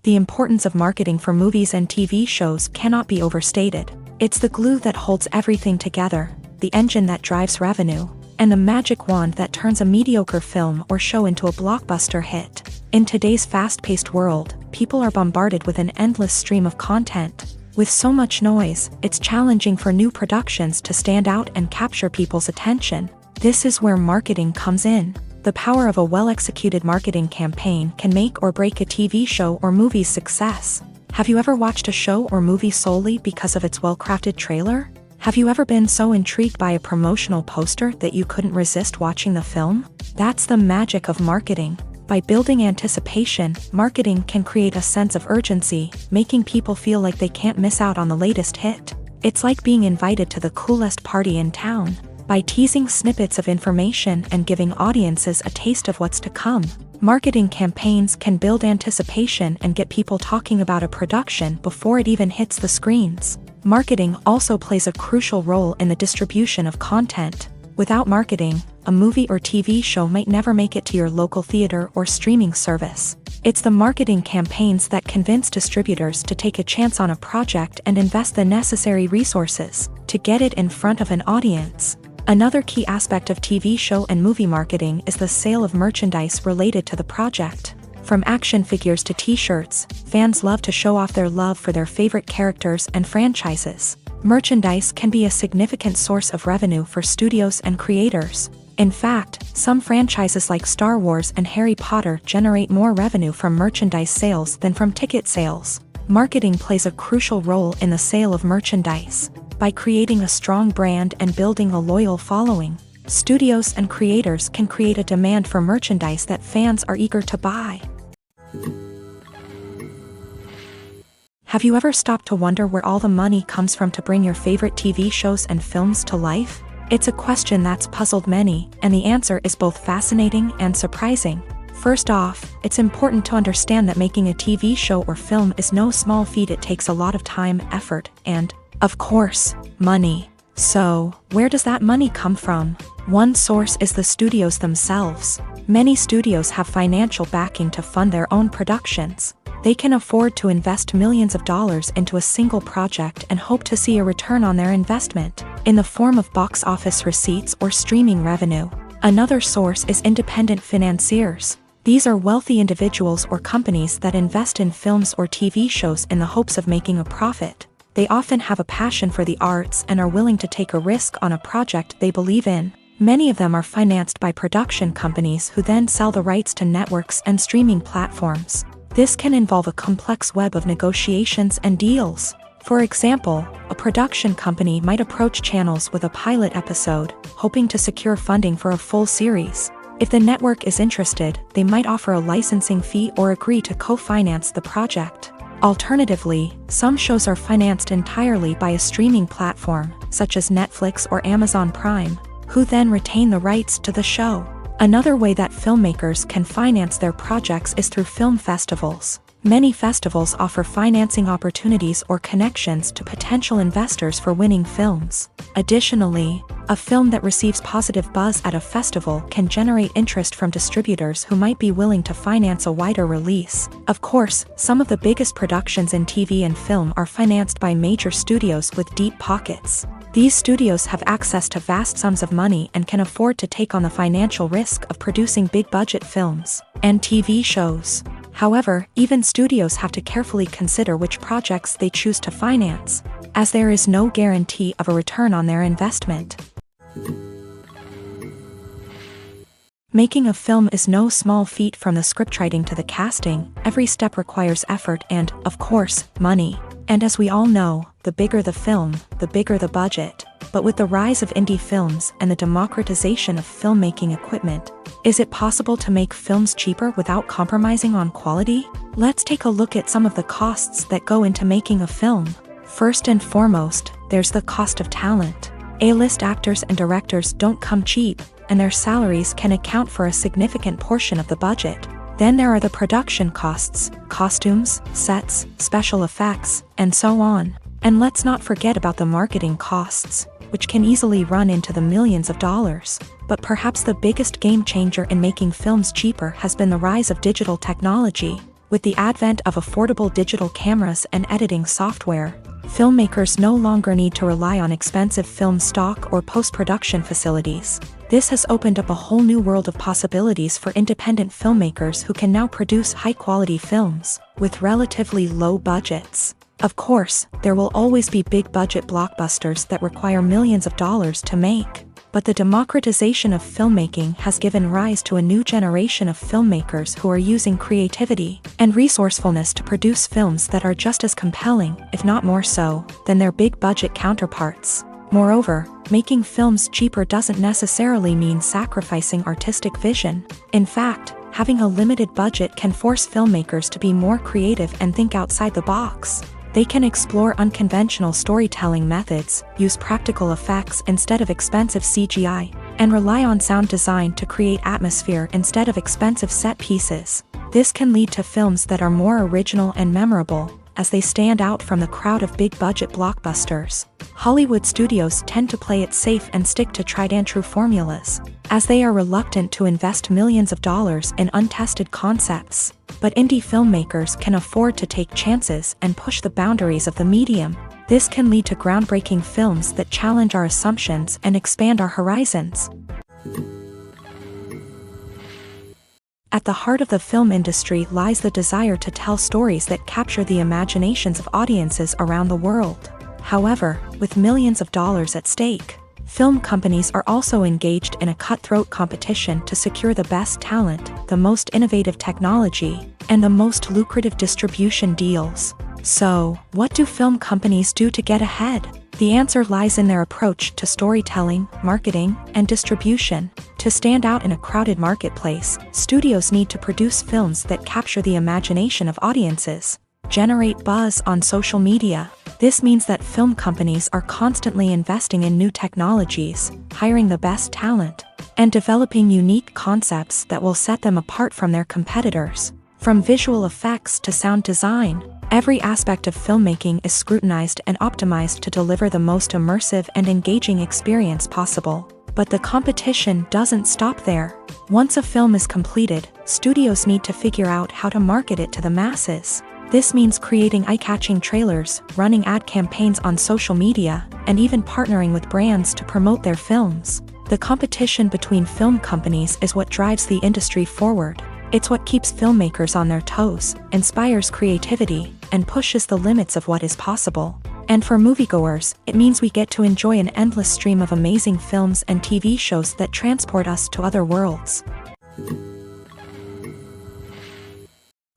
The importance of marketing for movies and TV shows cannot be overstated. It's the glue that holds everything together, the engine that drives revenue, and the magic wand that turns a mediocre film or show into a blockbuster hit. In today's fast-paced world, people are bombarded with an endless stream of content. With so much noise, it's challenging for new productions to stand out and capture people's attention. This is where marketing comes in. The power of a well-executed marketing campaign can make or break a TV show or movie's success. Have you ever watched a show or movie solely because of its well-crafted trailer? Have you ever been so intrigued by a promotional poster that you couldn't resist watching the film? That's the magic of marketing. By building anticipation, marketing can create a sense of urgency, making people feel like they can't miss out on the latest hit. It's like being invited to the coolest party in town. By teasing snippets of information and giving audiences a taste of what's to come, marketing campaigns can build anticipation and get people talking about a production before it even hits the screens. Marketing also plays a crucial role in the distribution of content. Without marketing, a movie or TV show might never make it to your local theater or streaming service. It's the marketing campaigns that convince distributors to take a chance on a project and invest the necessary resources to get it in front of an audience. Another key aspect of TV show and movie marketing is the sale of merchandise related to the project. From action figures to t-shirts, fans love to show off their love for their favorite characters and franchises. Merchandise can be a significant source of revenue for studios and creators. In fact, some franchises like Star Wars and Harry Potter generate more revenue from merchandise sales than from ticket sales. Marketing plays a crucial role in the sale of merchandise. By creating a strong brand and building a loyal following, studios and creators can create a demand for merchandise that fans are eager to buy. Have you ever stopped to wonder where all the money comes from to bring your favorite TV shows and films to life? It's a question that's puzzled many, and the answer is both fascinating and surprising. First off, it's important to understand that making a TV show or film is no small feat. It takes a lot of time, effort, and, of course, money. So, where does that money come from? One source is the studios themselves. Many studios have financial backing to fund their own productions. They can afford to invest millions of dollars into a single project and hope to see a return on their investment, in the form of box office receipts or streaming revenue. Another source is independent financiers. These are wealthy individuals or companies that invest in films or TV shows in the hopes of making a profit. They often have a passion for the arts and are willing to take a risk on a project they believe in. Many of them are financed by production companies who then sell the rights to networks and streaming platforms. This can involve a complex web of negotiations and deals. For example, a production company might approach channels with a pilot episode, hoping to secure funding for a full series. If the network is interested, they might offer a licensing fee or agree to co-finance the project. Alternatively, some shows are financed entirely by a streaming platform, such as Netflix or Amazon Prime, who then retain the rights to the show. Another way that filmmakers can finance their projects is through film festivals. Many festivals offer financing opportunities or connections to potential investors for winning films. Additionally, a film that receives positive buzz at a festival can generate interest from distributors who might be willing to finance a wider release. Of course, some of the biggest productions in TV and film are financed by major studios with deep pockets. These studios have access to vast sums of money and can afford to take on the financial risk of producing big-budget films and TV shows. However, even studios have to carefully consider which projects they choose to finance, as there is no guarantee of a return on their investment. Making a film is no small feat. From the scriptwriting to the casting, every step requires effort and, of course, money. And as we all know, the bigger the film, the bigger the budget. But with the rise of indie films and the democratization of filmmaking equipment, is it possible to make films cheaper without compromising on quality? Let's take a look at some of the costs that go into making a film. First and foremost, there's the cost of talent. A-list actors and directors don't come cheap, and their salaries can account for a significant portion of the budget. Then there are the production costs, costumes, sets, special effects, and so on. And let's not forget about the marketing costs, which can easily run into the millions of dollars. But perhaps the biggest game changer in making films cheaper has been the rise of digital technology. With the advent of affordable digital cameras and editing software, filmmakers no longer need to rely on expensive film stock or post-production facilities. This has opened up a whole new world of possibilities for independent filmmakers who can now produce high-quality films with relatively low budgets. Of course, there will always be big-budget blockbusters that require millions of dollars to make. But the democratization of filmmaking has given rise to a new generation of filmmakers who are using creativity and resourcefulness to produce films that are just as compelling, if not more so, than their big-budget counterparts. Moreover, making films cheaper doesn't necessarily mean sacrificing artistic vision. In fact, having a limited budget can force filmmakers to be more creative and think outside the box. They can explore unconventional storytelling methods, use practical effects instead of expensive CGI, and rely on sound design to create atmosphere instead of expensive set pieces. This can lead to films that are more original and memorable, as they stand out from the crowd of big-budget blockbusters. Hollywood studios tend to play it safe and stick to tried-and-true formulas, as they are reluctant to invest millions of dollars in untested concepts. But indie filmmakers can afford to take chances and push the boundaries of the medium. This can lead to groundbreaking films that challenge our assumptions and expand our horizons. At the heart of the film industry lies the desire to tell stories that capture the imaginations of audiences around the world. However, with millions of dollars at stake, film companies are also engaged in a cutthroat competition to secure the best talent, the most innovative technology, and the most lucrative distribution deals. So, what do film companies do to get ahead? The answer lies in their approach to storytelling, marketing, and distribution. To stand out in a crowded marketplace, studios need to produce films that capture the imagination of audiences, generate buzz on social media. This means that film companies are constantly investing in new technologies, hiring the best talent, and developing unique concepts that will set them apart from their competitors. From visual effects to sound design, every aspect of filmmaking is scrutinized and optimized to deliver the most immersive and engaging experience possible. But the competition doesn't stop there. Once a film is completed, studios need to figure out how to market it to the masses. This means creating eye-catching trailers, running ad campaigns on social media, and even partnering with brands to promote their films. The competition between film companies is what drives the industry forward. It's what keeps filmmakers on their toes, inspires creativity, and pushes the limits of what is possible. And for moviegoers, it means we get to enjoy an endless stream of amazing films and TV shows that transport us to other worlds.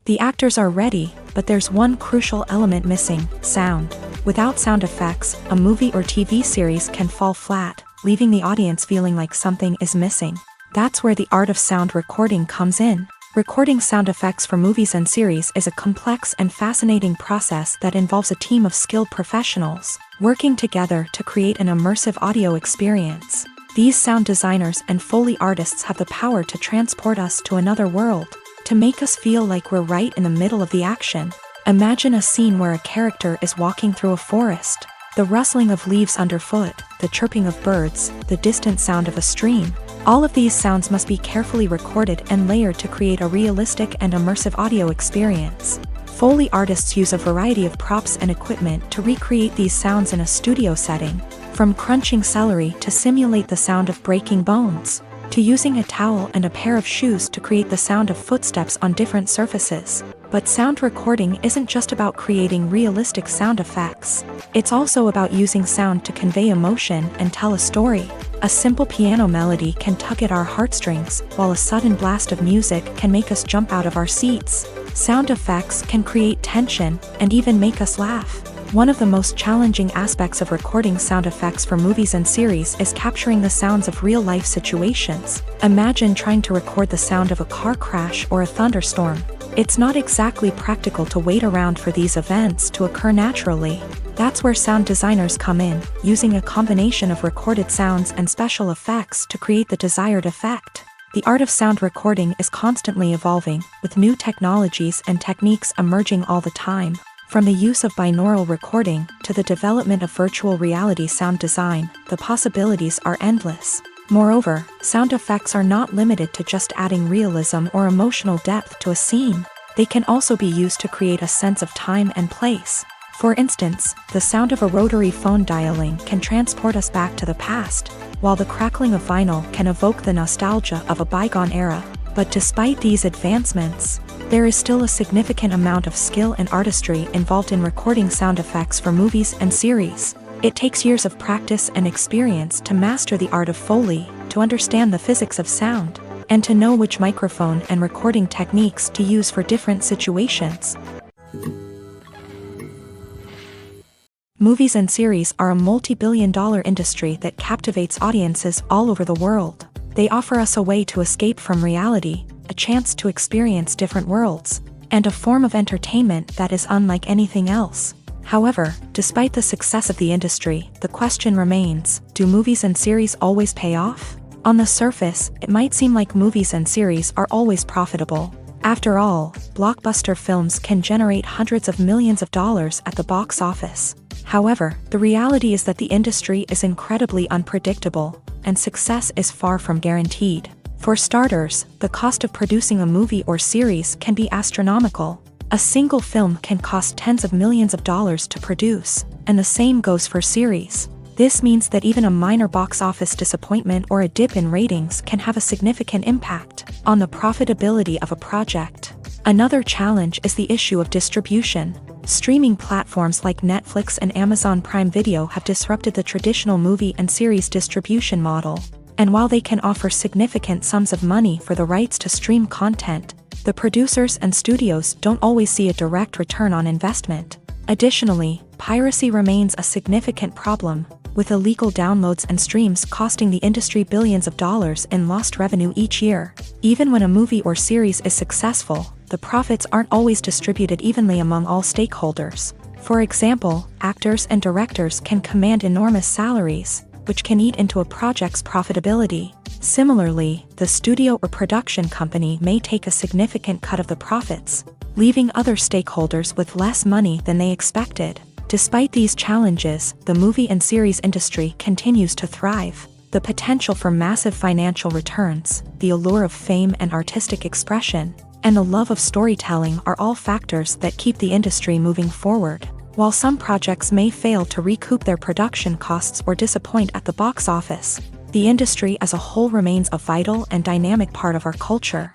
The actors are ready, but there's one crucial element missing: sound. Without sound effects, a movie or TV series can fall flat, leaving the audience feeling like something is missing. That's where the art of sound recording comes in. Recording sound effects for movies and series is a complex and fascinating process that involves a team of skilled professionals working together to create an immersive audio experience. These sound designers and Foley artists have the power to transport us to another world. to make us feel like we're right in the middle of the action. Imagine a scene where a character is walking through a forest. The rustling of leaves underfoot, the chirping of birds, the distant sound of a stream. All of these sounds must be carefully recorded and layered to create a realistic and immersive audio experience. Foley artists use a variety of props and equipment to recreate these sounds in a studio setting, from crunching celery to simulate the sound of breaking bones, to using a towel and a pair of shoes to create the sound of footsteps on different surfaces. But sound recording isn't just about creating realistic sound effects. It's also about using sound to convey emotion and tell a story. A simple piano melody can tug at our heartstrings, while a sudden blast of music can make us jump out of our seats. Sound effects can create tension and even make us laugh. One of the most challenging aspects of recording sound effects for movies and series is capturing the sounds of real-life situations. Imagine trying to record the sound of a car crash or a thunderstorm. It's not exactly practical to wait around for these events to occur naturally. That's where sound designers come in, using a combination of recorded sounds and special effects to create the desired effect. The art of sound recording is constantly evolving, with new technologies and techniques emerging all the time. From the use of binaural recording to the development of virtual reality sound design, the possibilities are endless. Moreover, sound effects are not limited to just adding realism or emotional depth to a scene. They can also be used to create a sense of time and place. For instance, the sound of a rotary phone dialing can transport us back to the past, while the crackling of vinyl can evoke the nostalgia of a bygone era. But despite these advancements, there is still a significant amount of skill and artistry involved in recording sound effects for movies and series. It takes years of practice and experience to master the art of Foley, to understand the physics of sound, and to know which microphone and recording techniques to use for different situations. Movies and series are a multi-billion-dollar industry that captivates audiences all over the world. They offer us a way to escape from reality, a chance to experience different worlds, and a form of entertainment that is unlike anything else. However, despite the success of the industry, the question remains, do movies and series always pay off? On the surface, it might seem like movies and series are always profitable. After all, blockbuster films can generate hundreds of millions of dollars at the box office. However, the reality is that the industry is incredibly unpredictable, and success is far from guaranteed. For starters, the cost of producing a movie or series can be astronomical. A single film can cost tens of millions of dollars to produce, and the same goes for series. This means that even a minor box office disappointment or a dip in ratings can have a significant impact on the profitability of a project. Another challenge is the issue of distribution. Streaming platforms like Netflix and Amazon Prime Video have disrupted the traditional movie and series distribution model. And while they can offer significant sums of money for the rights to stream content, the producers and studios don't always see a direct return on investment. Additionally, piracy remains a significant problem, with illegal downloads and streams costing the industry billions of dollars in lost revenue each year. Even when a movie or series is successful, the profits aren't always distributed evenly among all stakeholders. For example, actors and directors can command enormous salaries, which can eat into a project's profitability. Similarly, the studio or production company may take a significant cut of the profits, leaving other stakeholders with less money than they expected. Despite these challenges, the movie and series industry continues to thrive. The potential for massive financial returns, the allure of fame and artistic expression, and the love of storytelling are all factors that keep the industry moving forward. While some projects may fail to recoup their production costs or disappoint at the box office, the industry as a whole remains a vital and dynamic part of our culture.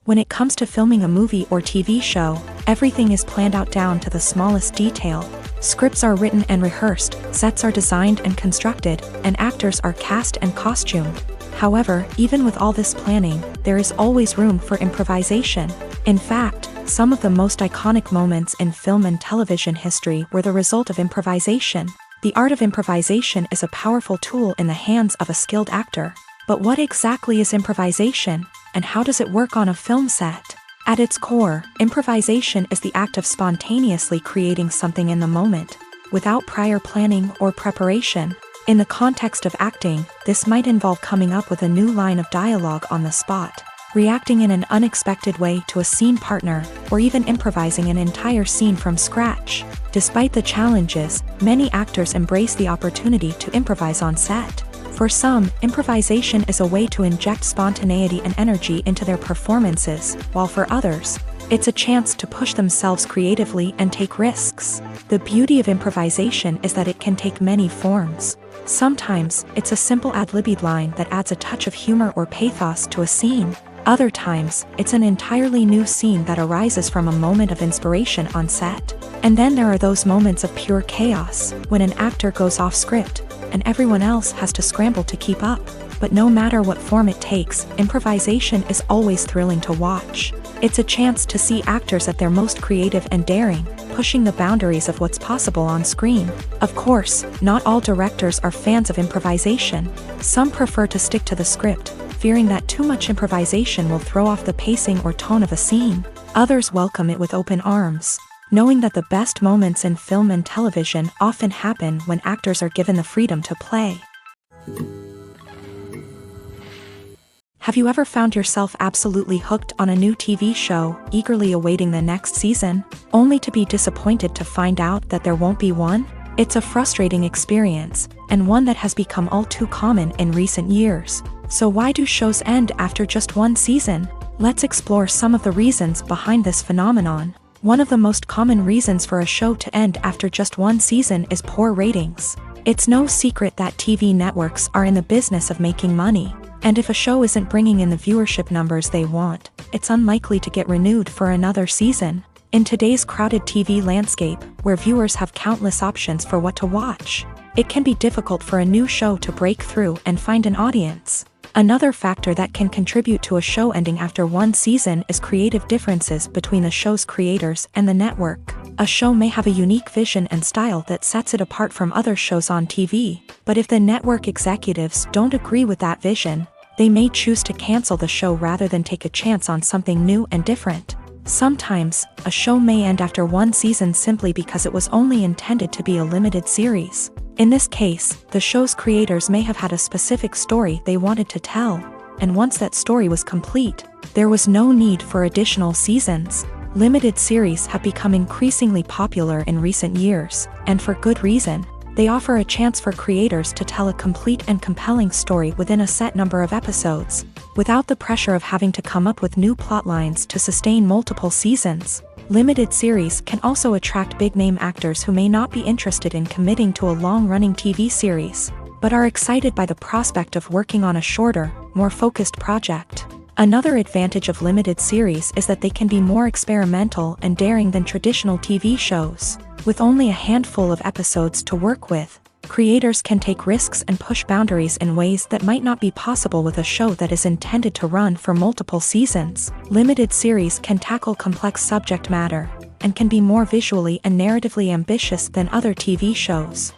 When it comes to filming a movie or TV show, everything is planned out down to the smallest detail. Scripts are written and rehearsed, sets are designed and constructed, and actors are cast and costumed. However, even with all this planning, there is always room for improvisation. In fact, some of the most iconic moments in film and television history were the result of improvisation. The art of improvisation is a powerful tool in the hands of a skilled actor. But what exactly is improvisation, and how does it work on a film set? At its core, improvisation is the act of spontaneously creating something in the moment, without prior planning or preparation. In the context of acting, this might involve coming up with a new line of dialogue on the spot, reacting in an unexpected way to a scene partner, or even improvising an entire scene from scratch. Despite the challenges, many actors embrace the opportunity to improvise on set. For some, improvisation is a way to inject spontaneity and energy into their performances, while for others, it's a chance to push themselves creatively and take risks. The beauty of improvisation is that it can take many forms. Sometimes, it's a simple ad-libbed line that adds a touch of humor or pathos to a scene. Other times, it's an entirely new scene that arises from a moment of inspiration on set. And then there are those moments of pure chaos, when an actor goes off script, and everyone else has to scramble to keep up. But no matter what form it takes, improvisation is always thrilling to watch. It's a chance to see actors at their most creative and daring, pushing the boundaries of what's possible on screen. Of course, not all directors are fans of improvisation. Some prefer to stick to the script, fearing that too much improvisation will throw off the pacing or tone of a scene. Others welcome it with open arms, knowing that the best moments in film and television often happen when actors are given the freedom to play. Have you ever found yourself absolutely hooked on a new TV show, eagerly awaiting the next season, only to be disappointed to find out that there won't be one? It's a frustrating experience, and one that has become all too common in recent years. So why do shows end after just one season? Let's explore some of the reasons behind this phenomenon. One of the most common reasons for a show to end after just one season is poor ratings. It's no secret that TV networks are in the business of making money, and if a show isn't bringing in the viewership numbers they want, it's unlikely to get renewed for another season. In today's crowded TV landscape, where viewers have countless options for what to watch, it can be difficult for a new show to break through and find an audience. Another factor that can contribute to a show ending after one season is creative differences between the show's creators and the network. A show may have a unique vision and style that sets it apart from other shows on TV, but if the network executives don't agree with that vision, they may choose to cancel the show rather than take a chance on something new and different. Sometimes, a show may end after one season simply because it was only intended to be a limited series. In this case, the show's creators may have had a specific story they wanted to tell, and once that story was complete, there was no need for additional seasons. Limited series have become increasingly popular in recent years, and for good reason. They offer a chance for creators to tell a complete and compelling story within a set number of episodes, without the pressure of having to come up with new plotlines to sustain multiple seasons. Limited series can also attract big-name actors who may not be interested in committing to a long-running TV series, but are excited by the prospect of working on a shorter, more focused project. Another advantage of limited series is that they can be more experimental and daring than traditional TV shows. With only a handful of episodes to work with, creators can take risks and push boundaries in ways that might not be possible with a show that is intended to run for multiple seasons. Limited series can tackle complex subject matter, and can be more visually and narratively ambitious than other TV shows.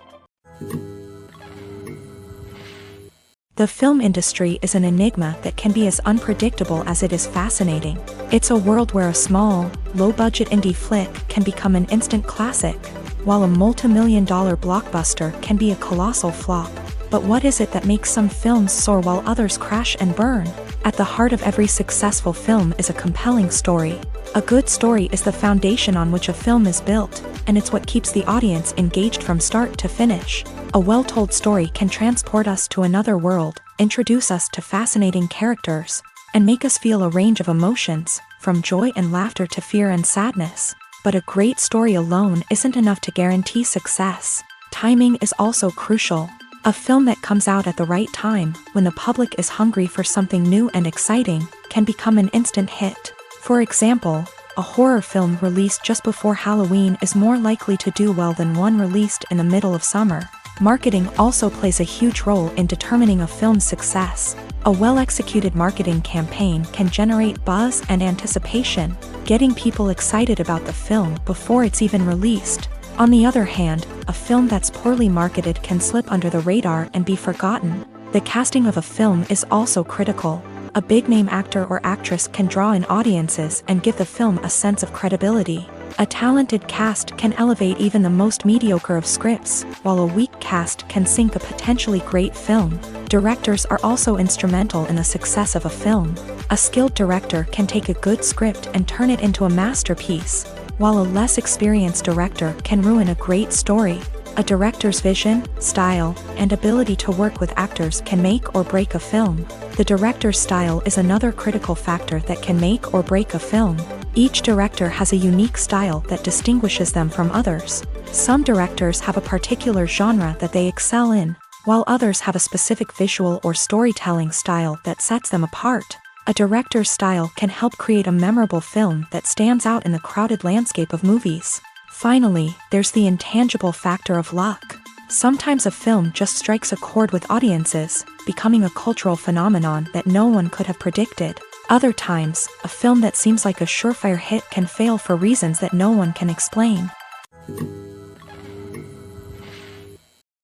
The film industry is an enigma that can be as unpredictable as it is fascinating. It's a world where a small, low-budget indie flick can become an instant classic, while a multi-million-dollar blockbuster can be a colossal flop. But what is it that makes some films soar while others crash and burn? At the heart of every successful film is a compelling story. A good story is the foundation on which a film is built, and it's what keeps the audience engaged from start to finish. A well-told story can transport us to another world, introduce us to fascinating characters, and make us feel a range of emotions, from joy and laughter to fear and sadness. But a great story alone isn't enough to guarantee success. Timing is also crucial. A film that comes out at the right time, when the public is hungry for something new and exciting, can become an instant hit. For example, a horror film released just before Halloween is more likely to do well than one released in the middle of summer. Marketing also plays a huge role in determining a film's success. A well-executed marketing campaign can generate buzz and anticipation, getting people excited about the film before it's even released. On the other hand, a film that's poorly marketed can slip under the radar and be forgotten. The casting of a film is also critical. A big-name actor or actress can draw in audiences and give the film a sense of credibility. A talented cast can elevate even the most mediocre of scripts, while a weak cast can sink a potentially great film. Directors are also instrumental in the success of a film. A skilled director can take a good script and turn it into a masterpiece, while a less experienced director can ruin a great story. A director's vision, style, and ability to work with actors can make or break a film. The director's style is another critical factor that can make or break a film. Each director has a unique style that distinguishes them from others. Some directors have a particular genre that they excel in, while others have a specific visual or storytelling style that sets them apart. A director's style can help create a memorable film that stands out in the crowded landscape of movies. Finally, there's the intangible factor of luck. Sometimes a film just strikes a chord with audiences, becoming a cultural phenomenon that no one could have predicted. Other times, a film that seems like a surefire hit can fail for reasons that no one can explain.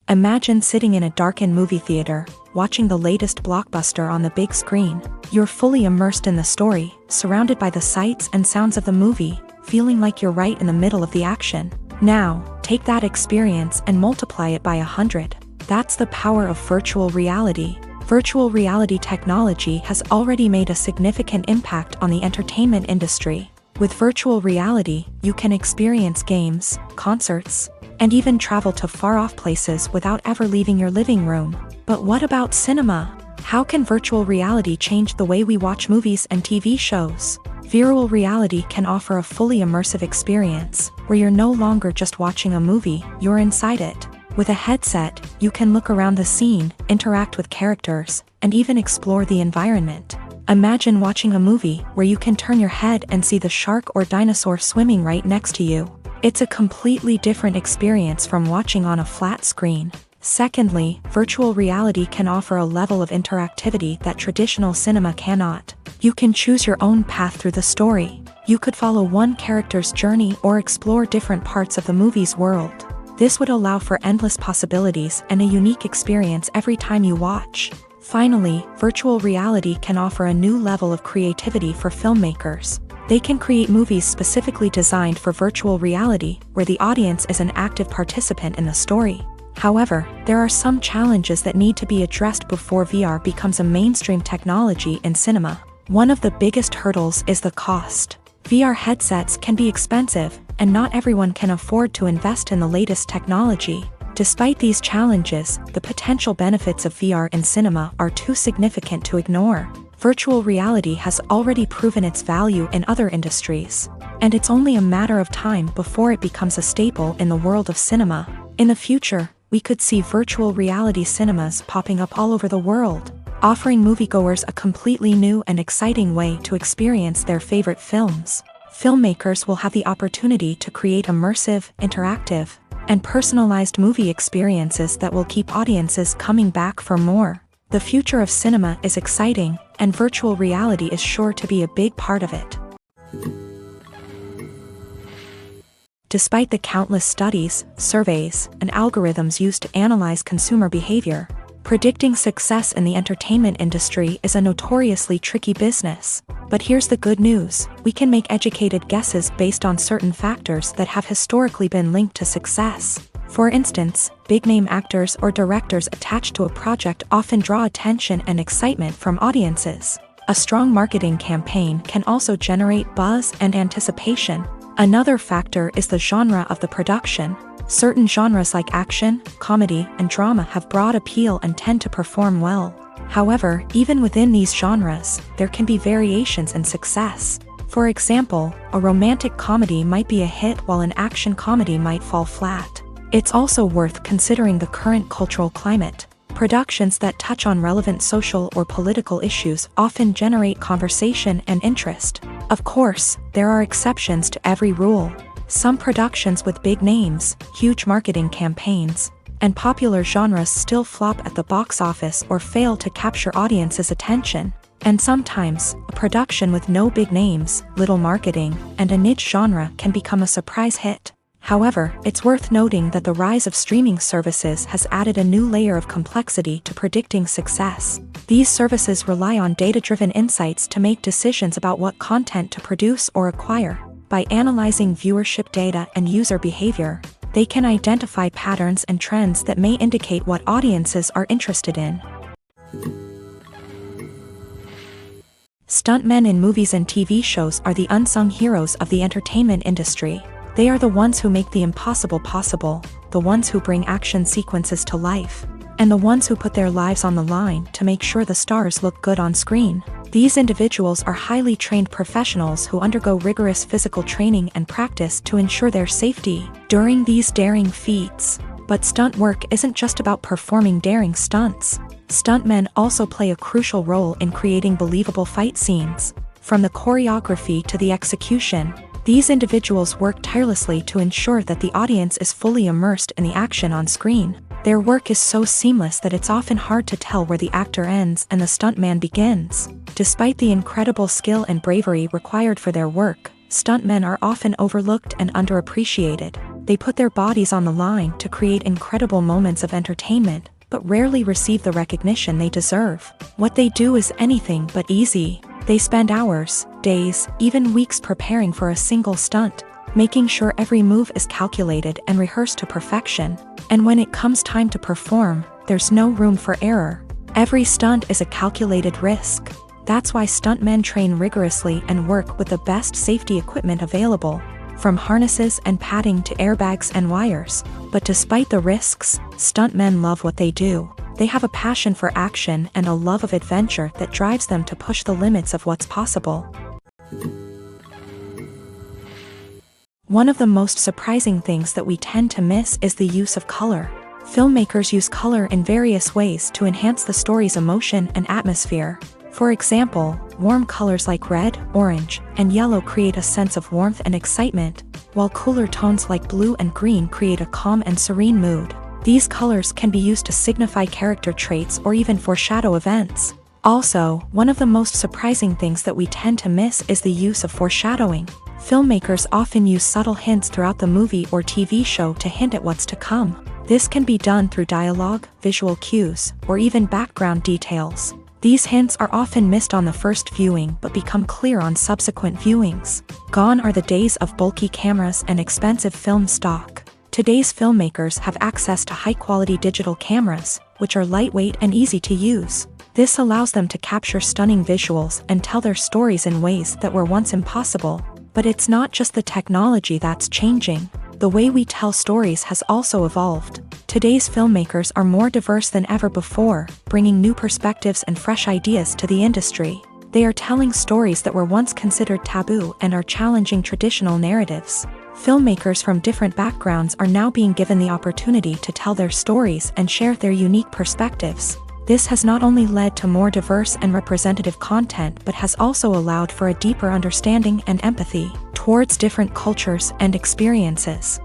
Imagine sitting in a darkened movie theater, watching the latest blockbuster on the big screen. You're fully immersed in the story, surrounded by the sights and sounds of the movie, feeling like you're right in the middle of the action. Now, take that experience and multiply it by 100. That's the power of virtual reality. Virtual reality technology has already made a significant impact on the entertainment industry. With virtual reality, you can experience games, concerts, and even travel to far-off places without ever leaving your living room. But what about cinema? How can virtual reality change the way we watch movies and TV shows? Virtual reality can offer a fully immersive experience, where you're no longer just watching a movie, you're inside it. With a headset, you can look around the scene, interact with characters, and even explore the environment. Imagine watching a movie where you can turn your head and see the shark or dinosaur swimming right next to you. It's a completely different experience from watching on a flat screen. Secondly, virtual reality can offer a level of interactivity that traditional cinema cannot. You can choose your own path through the story. You could follow one character's journey or explore different parts of the movie's world. This would allow for endless possibilities and a unique experience every time you watch. Finally, virtual reality can offer a new level of creativity for filmmakers. They can create movies specifically designed for virtual reality, where the audience is an active participant in the story. However, there are some challenges that need to be addressed before VR becomes a mainstream technology in cinema. One of the biggest hurdles is the cost. VR headsets can be expensive, and not everyone can afford to invest in the latest technology. Despite these challenges, the potential benefits of VR in cinema are too significant to ignore. Virtual reality has already proven its value in other industries, and it's only a matter of time before it becomes a staple in the world of cinema. In the future, we could see virtual reality cinemas popping up all over the world, offering moviegoers a completely new and exciting way to experience their favorite films. Filmmakers will have the opportunity to create immersive, interactive, and personalized movie experiences that will keep audiences coming back for more. The future of cinema is exciting, and virtual reality is sure to be a big part of it. Despite the countless studies, surveys, and algorithms used to analyze consumer behavior, predicting success in the entertainment industry is a notoriously tricky business. But here's the good news: we can make educated guesses based on certain factors that have historically been linked to success. For instance, big-name actors or directors attached to a project often draw attention and excitement from audiences. A strong marketing campaign can also generate buzz and anticipation. Another factor is the genre of the production. Certain genres like action, comedy, and drama have broad appeal and tend to perform well. However, even within these genres, there can be variations in success. For example, a romantic comedy might be a hit while an action comedy might fall flat. It's also worth considering the current cultural climate. Productions that touch on relevant social or political issues often generate conversation and interest. Of course, there are exceptions to every rule. Some productions with big names, huge marketing campaigns, and popular genres still flop at the box office or fail to capture audiences' attention. And sometimes, a production with no big names, little marketing, and a niche genre can become a surprise hit. However, it's worth noting that the rise of streaming services has added a new layer of complexity to predicting success. These services rely on data-driven insights to make decisions about what content to produce or acquire. By analyzing viewership data and user behavior, they can identify patterns and trends that may indicate what audiences are interested in. Stuntmen in movies and TV shows are the unsung heroes of the entertainment industry. They are the ones who make the impossible possible, the ones who bring action sequences to life, and the ones who put their lives on the line to make sure the stars look good on screen. These individuals are highly trained professionals who undergo rigorous physical training and practice to ensure their safety during these daring feats. But stunt work isn't just about performing daring stunts. Stuntmen also play a crucial role in creating believable fight scenes. From the choreography to the execution, these individuals work tirelessly to ensure that the audience is fully immersed in the action on screen. Their work is so seamless that it's often hard to tell where the actor ends and the stuntman begins. Despite the incredible skill and bravery required for their work, stuntmen are often overlooked and underappreciated. They put their bodies on the line to create incredible moments of entertainment, but rarely receive the recognition they deserve. What they do is anything but easy. They spend hours, days, even weeks preparing for a single stunt, making sure every move is calculated and rehearsed to perfection. And when it comes time to perform, there's no room for error. Every stunt is a calculated risk. That's why stuntmen train rigorously and work with the best safety equipment available, from harnesses and padding to airbags and wires. But despite the risks, stuntmen love what they do. They have a passion for action and a love of adventure that drives them to push the limits of what's possible. One of the most surprising things that we tend to miss is the use of color. Filmmakers use color in various ways to enhance the story's emotion and atmosphere. For example, warm colors like red, orange, and yellow create a sense of warmth and excitement, while cooler tones like blue and green create a calm and serene mood. These colors can be used to signify character traits or even foreshadow events. Also, one of the most surprising things that we tend to miss is the use of foreshadowing. Filmmakers often use subtle hints throughout the movie or TV show to hint at what's to come. This can be done through dialogue, visual cues, or even background details. These hints are often missed on the first viewing but become clear on subsequent viewings. Gone are the days of bulky cameras and expensive film stock. Today's filmmakers have access to high-quality digital cameras, which are lightweight and easy to use. This allows them to capture stunning visuals and tell their stories in ways that were once impossible. But it's not just the technology that's changing. The way we tell stories has also evolved. Today's filmmakers are more diverse than ever before, bringing new perspectives and fresh ideas to the industry. They are telling stories that were once considered taboo and are challenging traditional narratives. Filmmakers from different backgrounds are now being given the opportunity to tell their stories and share their unique perspectives. This has not only led to more diverse and representative content but has also allowed for a deeper understanding and empathy towards different cultures and experiences.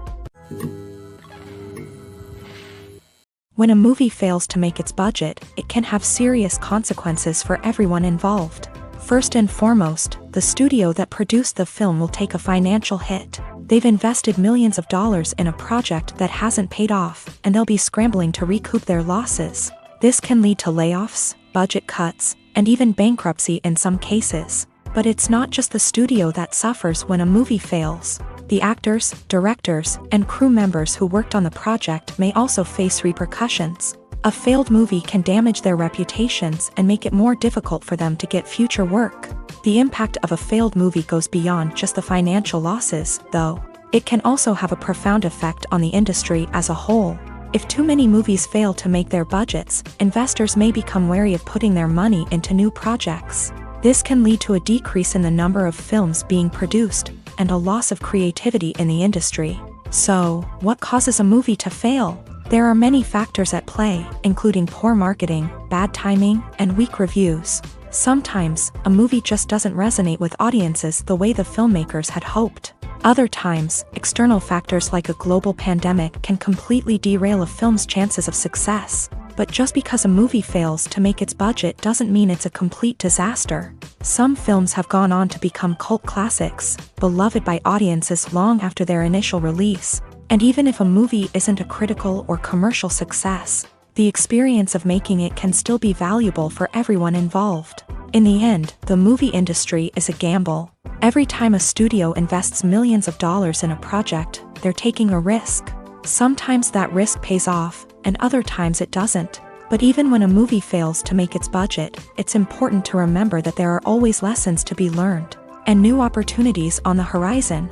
When a movie fails to make its budget, it can have serious consequences for everyone involved. First and foremost, the studio that produced the film will take a financial hit. They've invested millions of dollars in a project that hasn't paid off, and they'll be scrambling to recoup their losses. This can lead to layoffs, budget cuts, and even bankruptcy in some cases. But it's not just the studio that suffers when a movie fails. The actors, directors, and crew members who worked on the project may also face repercussions. A failed movie can damage their reputations and make it more difficult for them to get future work. The impact of a failed movie goes beyond just the financial losses, though. It can also have a profound effect on the industry as a whole. If too many movies fail to make their budgets, investors may become wary of putting their money into new projects. This can lead to a decrease in the number of films being produced, and a loss of creativity in the industry. So, what causes a movie to fail? There are many factors at play, including poor marketing, bad timing, and weak reviews. Sometimes, a movie just doesn't resonate with audiences the way the filmmakers had hoped. Other times, external factors like a global pandemic can completely derail a film's chances of success. But just because a movie fails to make its budget doesn't mean it's a complete disaster. Some films have gone on to become cult classics, beloved by audiences long after their initial release. And even if a movie isn't a critical or commercial success, the experience of making it can still be valuable for everyone involved. In the end, the movie industry is a gamble. Every time a studio invests millions of dollars in a project, they're taking a risk. Sometimes that risk pays off, and other times it doesn't. But even when a movie fails to make its budget, it's important to remember that there are always lessons to be learned, and new opportunities on the horizon.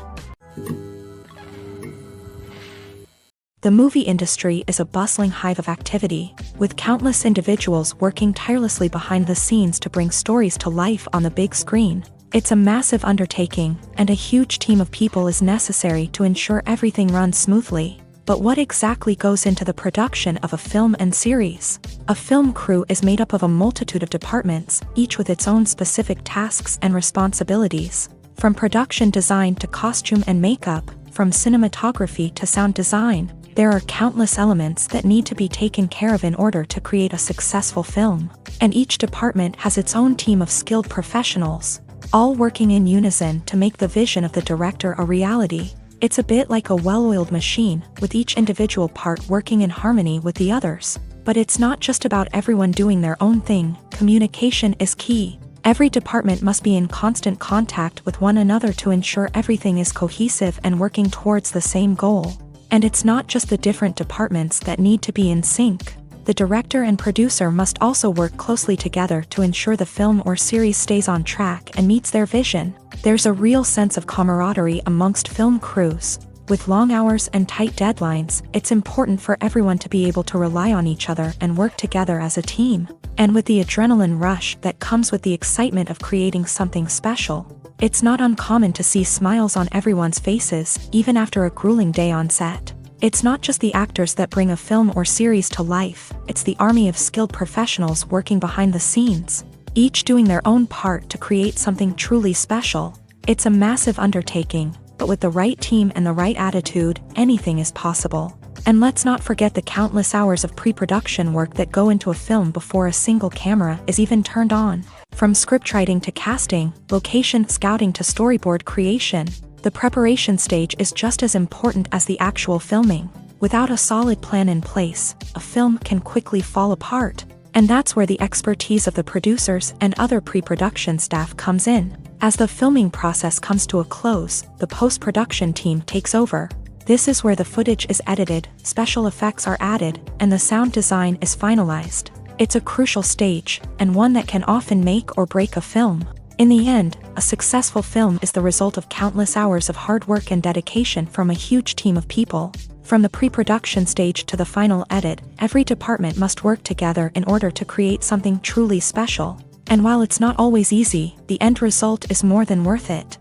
The movie industry is a bustling hive of activity, with countless individuals working tirelessly behind the scenes to bring stories to life on the big screen. It's a massive undertaking, and a huge team of people is necessary to ensure everything runs smoothly. But what exactly goes into the production of a film and series? A film crew is made up of a multitude of departments, each with its own specific tasks and responsibilities. From production design to costume and makeup, from cinematography to sound design, there are countless elements that need to be taken care of in order to create a successful film. And each department has its own team of skilled professionals, all working in unison to make the vision of the director a reality. It's a bit like a well-oiled machine, with each individual part working in harmony with the others. But it's not just about everyone doing their own thing. Communication is key. Every department must be in constant contact with one another to ensure everything is cohesive and working towards the same goal. And it's not just the different departments that need to be in sync. The director and producer must also work closely together to ensure the film or series stays on track and meets their vision. There's a real sense of camaraderie amongst film crews. With long hours and tight deadlines, it's important for everyone to be able to rely on each other and work together as a team. And with the adrenaline rush that comes with the excitement of creating something special, it's not uncommon to see smiles on everyone's faces, even after a grueling day on set. It's not just the actors that bring a film or series to life, it's the army of skilled professionals working behind the scenes, each doing their own part to create something truly special. It's a massive undertaking, but with the right team and the right attitude, anything is possible. And let's not forget the countless hours of pre-production work that go into a film before a single camera is even turned on. From scriptwriting to casting, location scouting to storyboard creation, the preparation stage is just as important as the actual filming. Without a solid plan in place, a film can quickly fall apart. And that's where the expertise of the producers and other pre-production staff comes in. As the filming process comes to a close, the post-production team takes over. This is where the footage is edited, special effects are added, and the sound design is finalized. It's a crucial stage, and one that can often make or break a film. In the end, a successful film is the result of countless hours of hard work and dedication from a huge team of people. From the pre-production stage to the final edit, every department must work together in order to create something truly special. And while it's not always easy, the end result is more than worth it.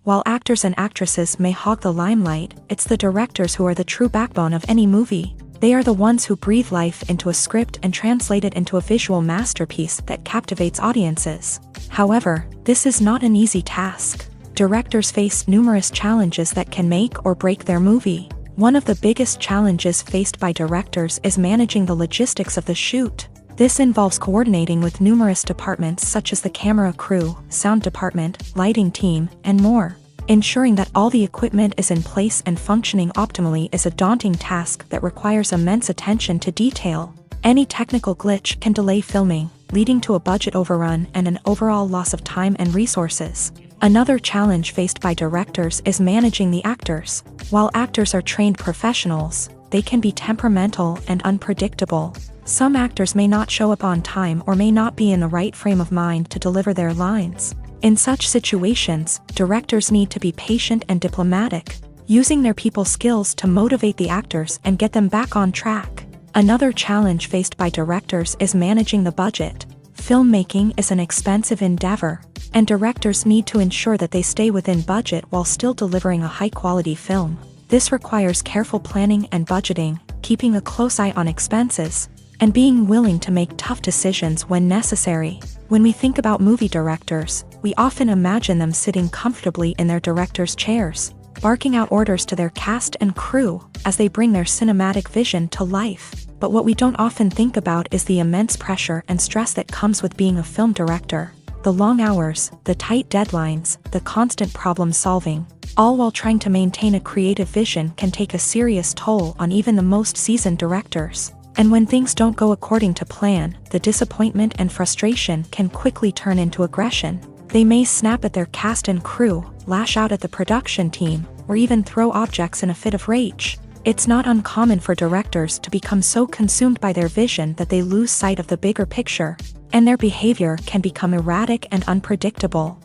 While actors and actresses may hog the limelight, it's the directors who are the true backbone of any movie. They are the ones who breathe life into a script and translate it into a visual masterpiece that captivates audiences. However, this is not an easy task. Directors face numerous challenges that can make or break their movie. One of the biggest challenges faced by directors is managing the logistics of the shoot. This involves coordinating with numerous departments such as the camera crew, sound department, lighting team, and more. Ensuring that all the equipment is in place and functioning optimally is a daunting task that requires immense attention to detail. Any technical glitch can delay filming, leading to a budget overrun and an overall loss of time and resources. Another challenge faced by directors is managing the actors. While actors are trained professionals, they can be temperamental and unpredictable. Some actors may not show up on time or may not be in the right frame of mind to deliver their lines. In such situations, directors need to be patient and diplomatic, using their people skills to motivate the actors and get them back on track. Another challenge faced by directors is managing the budget. Filmmaking is an expensive endeavor, and directors need to ensure that they stay within budget while still delivering a high-quality film. This requires careful planning and budgeting, keeping a close eye on expenses, and being willing to make tough decisions when necessary. When we think about movie directors, we often imagine them sitting comfortably in their director's chairs, barking out orders to their cast and crew as they bring their cinematic vision to life. But what we don't often think about is the immense pressure and stress that comes with being a film director. The long hours, the tight deadlines, the constant problem solving, all while trying to maintain a creative vision can take a serious toll on even the most seasoned directors. And when things don't go according to plan, the disappointment and frustration can quickly turn into aggression. They may snap at their cast and crew, lash out at the production team, or even throw objects in a fit of rage. It's not uncommon for directors to become so consumed by their vision that they lose sight of the bigger picture, and their behavior can become erratic and unpredictable.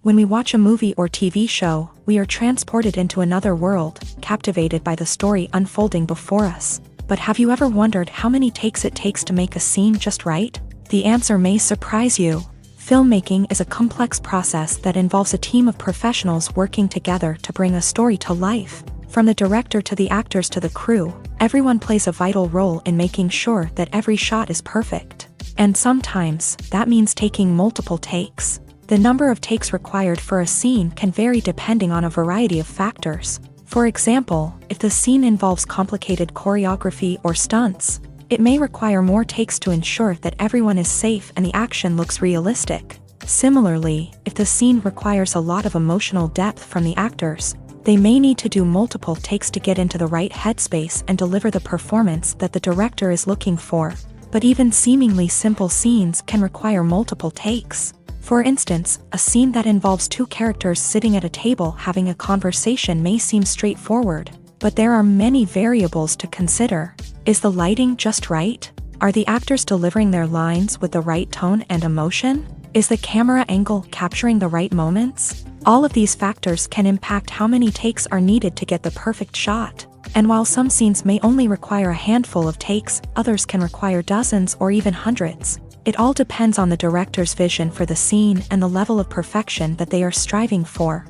When we watch a movie or TV show, we are transported into another world, captivated by the story unfolding before us. But have you ever wondered how many takes it takes to make a scene just right? The answer may surprise you. Filmmaking is a complex process that involves a team of professionals working together to bring a story to life. From the director to the actors to the crew, everyone plays a vital role in making sure that every shot is perfect. And sometimes, that means taking multiple takes. The number of takes required for a scene can vary depending on a variety of factors. For example, if the scene involves complicated choreography or stunts, it may require more takes to ensure that everyone is safe and the action looks realistic. Similarly, if the scene requires a lot of emotional depth from the actors, they may need to do multiple takes to get into the right headspace and deliver the performance that the director is looking for. But even seemingly simple scenes can require multiple takes. For instance, a scene that involves two characters sitting at a table having a conversation may seem straightforward, but there are many variables to consider. Is the lighting just right? Are the actors delivering their lines with the right tone and emotion? Is the camera angle capturing the right moments? All of these factors can impact how many takes are needed to get the perfect shot. And while some scenes may only require a handful of takes, others can require dozens or even hundreds. It all depends on the director's vision for the scene and the level of perfection that they are striving for.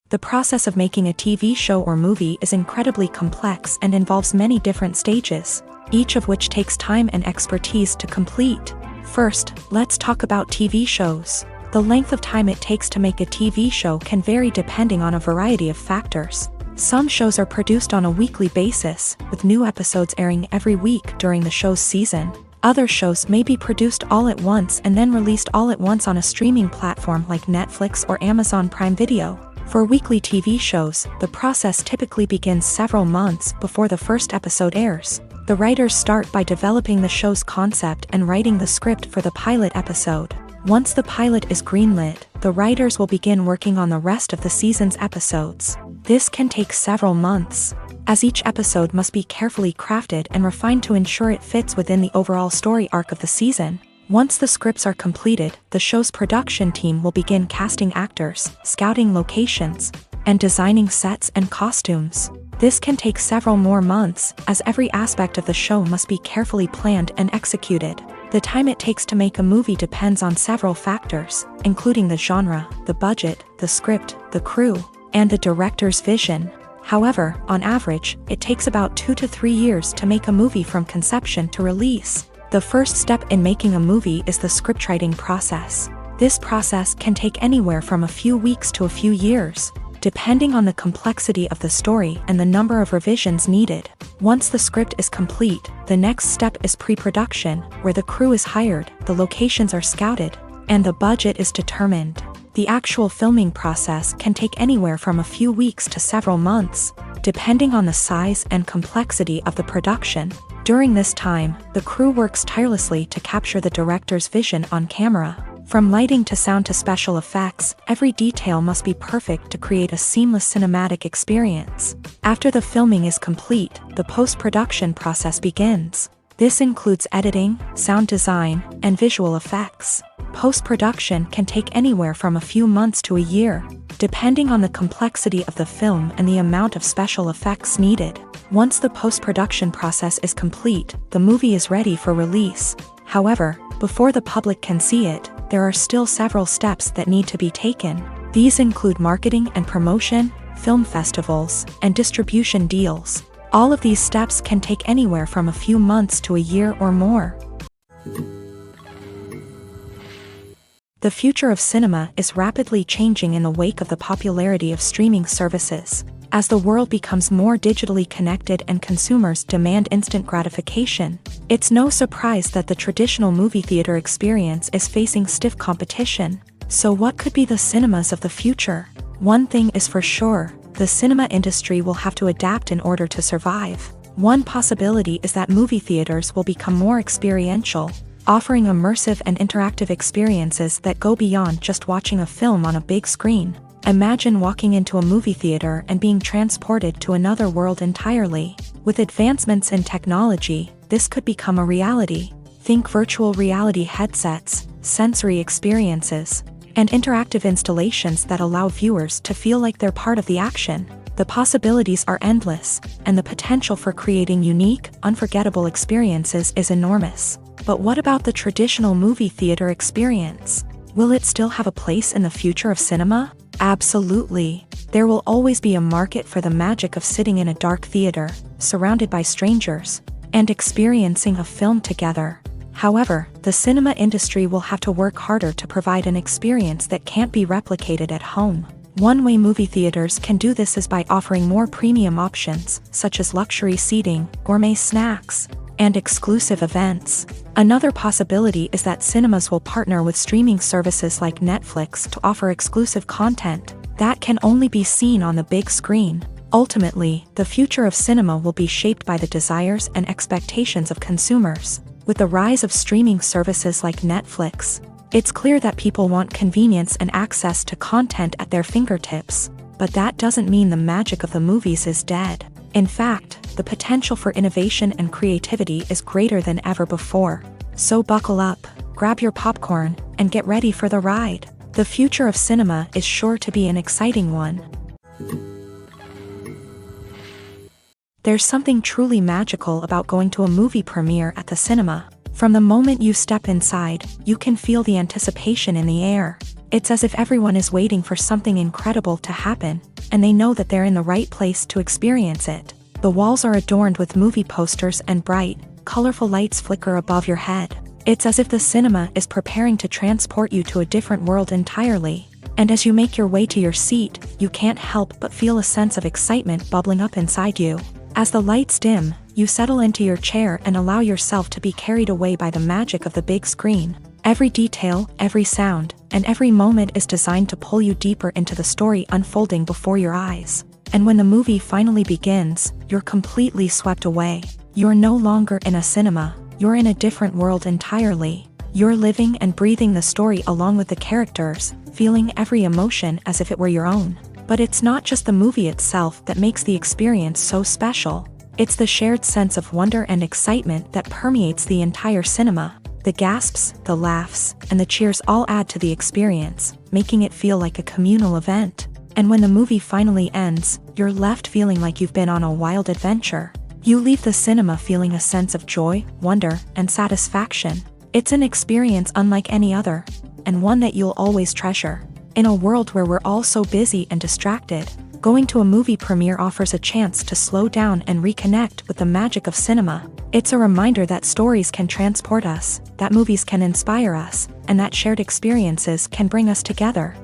The process of making a TV show or movie is incredibly complex and involves many different stages, each of which takes time and expertise to complete. First, let's talk about TV shows. The length of time it takes to make a TV show can vary depending on a variety of factors. Some shows are produced on a weekly basis, with new episodes airing every week during the show's season. Other shows may be produced all at once and then released all at once on a streaming platform like Netflix or Amazon Prime Video. For weekly TV shows, the process typically begins several months before the first episode airs. The writers start by developing the show's concept and writing the script for the pilot episode. Once the pilot is greenlit, the writers will begin working on the rest of the season's episodes. This can take several months, as each episode must be carefully crafted and refined to ensure it fits within the overall story arc of the season. Once the scripts are completed, the show's production team will begin casting actors, scouting locations, and designing sets and costumes. This can take several more months, as every aspect of the show must be carefully planned and executed. The time it takes to make a movie depends on several factors, including the genre, the budget, the script, the crew, and the director's vision. However, on average, it takes about 2 to 3 years to make a movie from conception to release. The first step in making a movie is the scriptwriting process. This process can take anywhere from a few weeks to a few years, depending on the complexity of the story and the number of revisions needed. Once the script is complete, the next step is pre-production, where the crew is hired, the locations are scouted, and the budget is determined. The actual filming process can take anywhere from a few weeks to several months, depending on the size and complexity of the production. During this time, the crew works tirelessly to capture the director's vision on camera. From lighting to sound to special effects, every detail must be perfect to create a seamless cinematic experience. After the filming is complete, the post-production process begins. This includes editing, sound design, and visual effects. Post-production can take anywhere from a few months to a year, depending on the complexity of the film and the amount of special effects needed. Once the post-production process is complete, the movie is ready for release. However, before the public can see it, there are still several steps that need to be taken. These include marketing and promotion, film festivals, and distribution deals. All of these steps can take anywhere from a few months to a year or more. The future of cinema is rapidly changing in the wake of the popularity of streaming services. As the world becomes more digitally connected and consumers demand instant gratification, it's no surprise that the traditional movie theater experience is facing stiff competition. So what could be the cinemas of the future? One thing is for sure, the cinema industry will have to adapt in order to survive. One possibility is that movie theaters will become more experiential, offering immersive and interactive experiences that go beyond just watching a film on a big screen. Imagine walking into a movie theater and being transported to another world entirely. With advancements in technology, this could become a reality. Think virtual reality headsets, sensory experiences, and interactive installations that allow viewers to feel like they're part of the action. The possibilities are endless, and the potential for creating unique, unforgettable experiences is enormous. But what about the traditional movie theater experience? Will it still have a place in the future of cinema? Absolutely. There will always be a market for the magic of sitting in a dark theater, surrounded by strangers, and experiencing a film together. However, the cinema industry will have to work harder to provide an experience that can't be replicated at home. One way movie theaters can do this is by offering more premium options, such as luxury seating, gourmet snacks, and exclusive events. Another possibility is that cinemas will partner with streaming services like Netflix to offer exclusive content that can only be seen on the big screen. Ultimately, the future of cinema will be shaped by the desires and expectations of consumers. With the rise of streaming services like Netflix, it's clear that people want convenience and access to content at their fingertips. But that doesn't mean the magic of the movies is dead. In fact, the potential for innovation and creativity is greater than ever before. So buckle up, grab your popcorn, and get ready for the ride. The future of cinema is sure to be an exciting one. There's something truly magical about going to a movie premiere at the cinema. From the moment you step inside, you can feel the anticipation in the air. It's as if everyone is waiting for something incredible to happen, and they know that they're in the right place to experience it. The walls are adorned with movie posters and bright, colorful lights flicker above your head. It's as if the cinema is preparing to transport you to a different world entirely. And as you make your way to your seat, you can't help but feel a sense of excitement bubbling up inside you. As the lights dim, you settle into your chair and allow yourself to be carried away by the magic of the big screen. Every detail, every sound, and every moment is designed to pull you deeper into the story unfolding before your eyes. And when the movie finally begins, you're completely swept away. You're no longer in a cinema, you're in a different world entirely. You're living and breathing the story along with the characters, feeling every emotion as if it were your own. But it's not just the movie itself that makes the experience so special. It's the shared sense of wonder and excitement that permeates the entire cinema. The gasps, the laughs, and the cheers all add to the experience, making it feel like a communal event. And when the movie finally ends, you're left feeling like you've been on a wild adventure. You leave the cinema feeling a sense of joy, wonder, and satisfaction. It's an experience unlike any other, and one that you'll always treasure. In a world where we're all so busy and distracted, going to a movie premiere offers a chance to slow down and reconnect with the magic of cinema. It's a reminder that stories can transport us, that movies can inspire us, and that shared experiences can bring us together.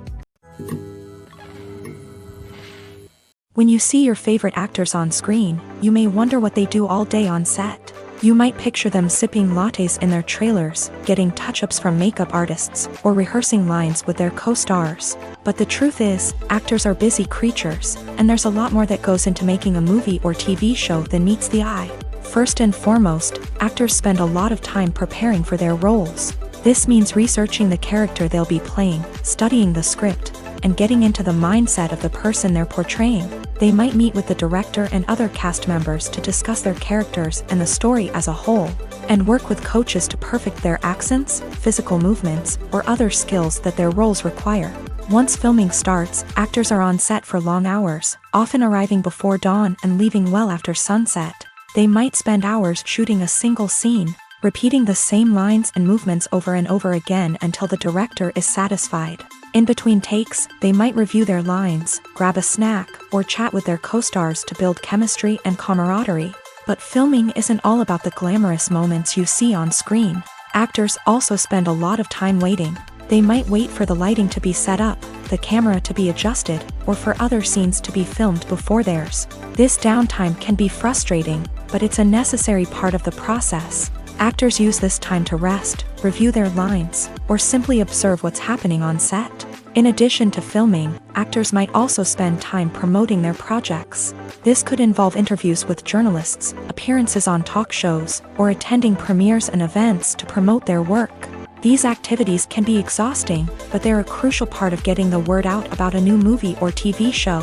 When you see your favorite actors on screen, you may wonder what they do all day on set. You might picture them sipping lattes in their trailers, getting touch-ups from makeup artists, or rehearsing lines with their co-stars. But the truth is, actors are busy creatures, and there's a lot more that goes into making a movie or TV show than meets the eye. First and foremost, actors spend a lot of time preparing for their roles. This means researching the character they'll be playing, studying the script, and getting into the mindset of the person they're portraying. They might meet with the director and other cast members to discuss their characters and the story as a whole, and work with coaches to perfect their accents, physical movements, or other skills that their roles require. Once filming starts, actors are on set for long hours, often arriving before dawn and leaving well after sunset. They might spend hours shooting a single scene, repeating the same lines and movements over and over again until the director is satisfied. In between takes, they might review their lines, grab a snack, or chat with their co-stars to build chemistry and camaraderie. But filming isn't all about the glamorous moments you see on screen. Actors also spend a lot of time waiting. They might wait for the lighting to be set up, the camera to be adjusted, or for other scenes to be filmed before theirs. This downtime can be frustrating, but it's a necessary part of the process. Actors use this time to rest, review their lines, or simply observe what's happening on set. In addition to filming, actors might also spend time promoting their projects. This could involve interviews with journalists, appearances on talk shows, or attending premieres and events to promote their work. These activities can be exhausting, but they're a crucial part of getting the word out about a new movie or TV show.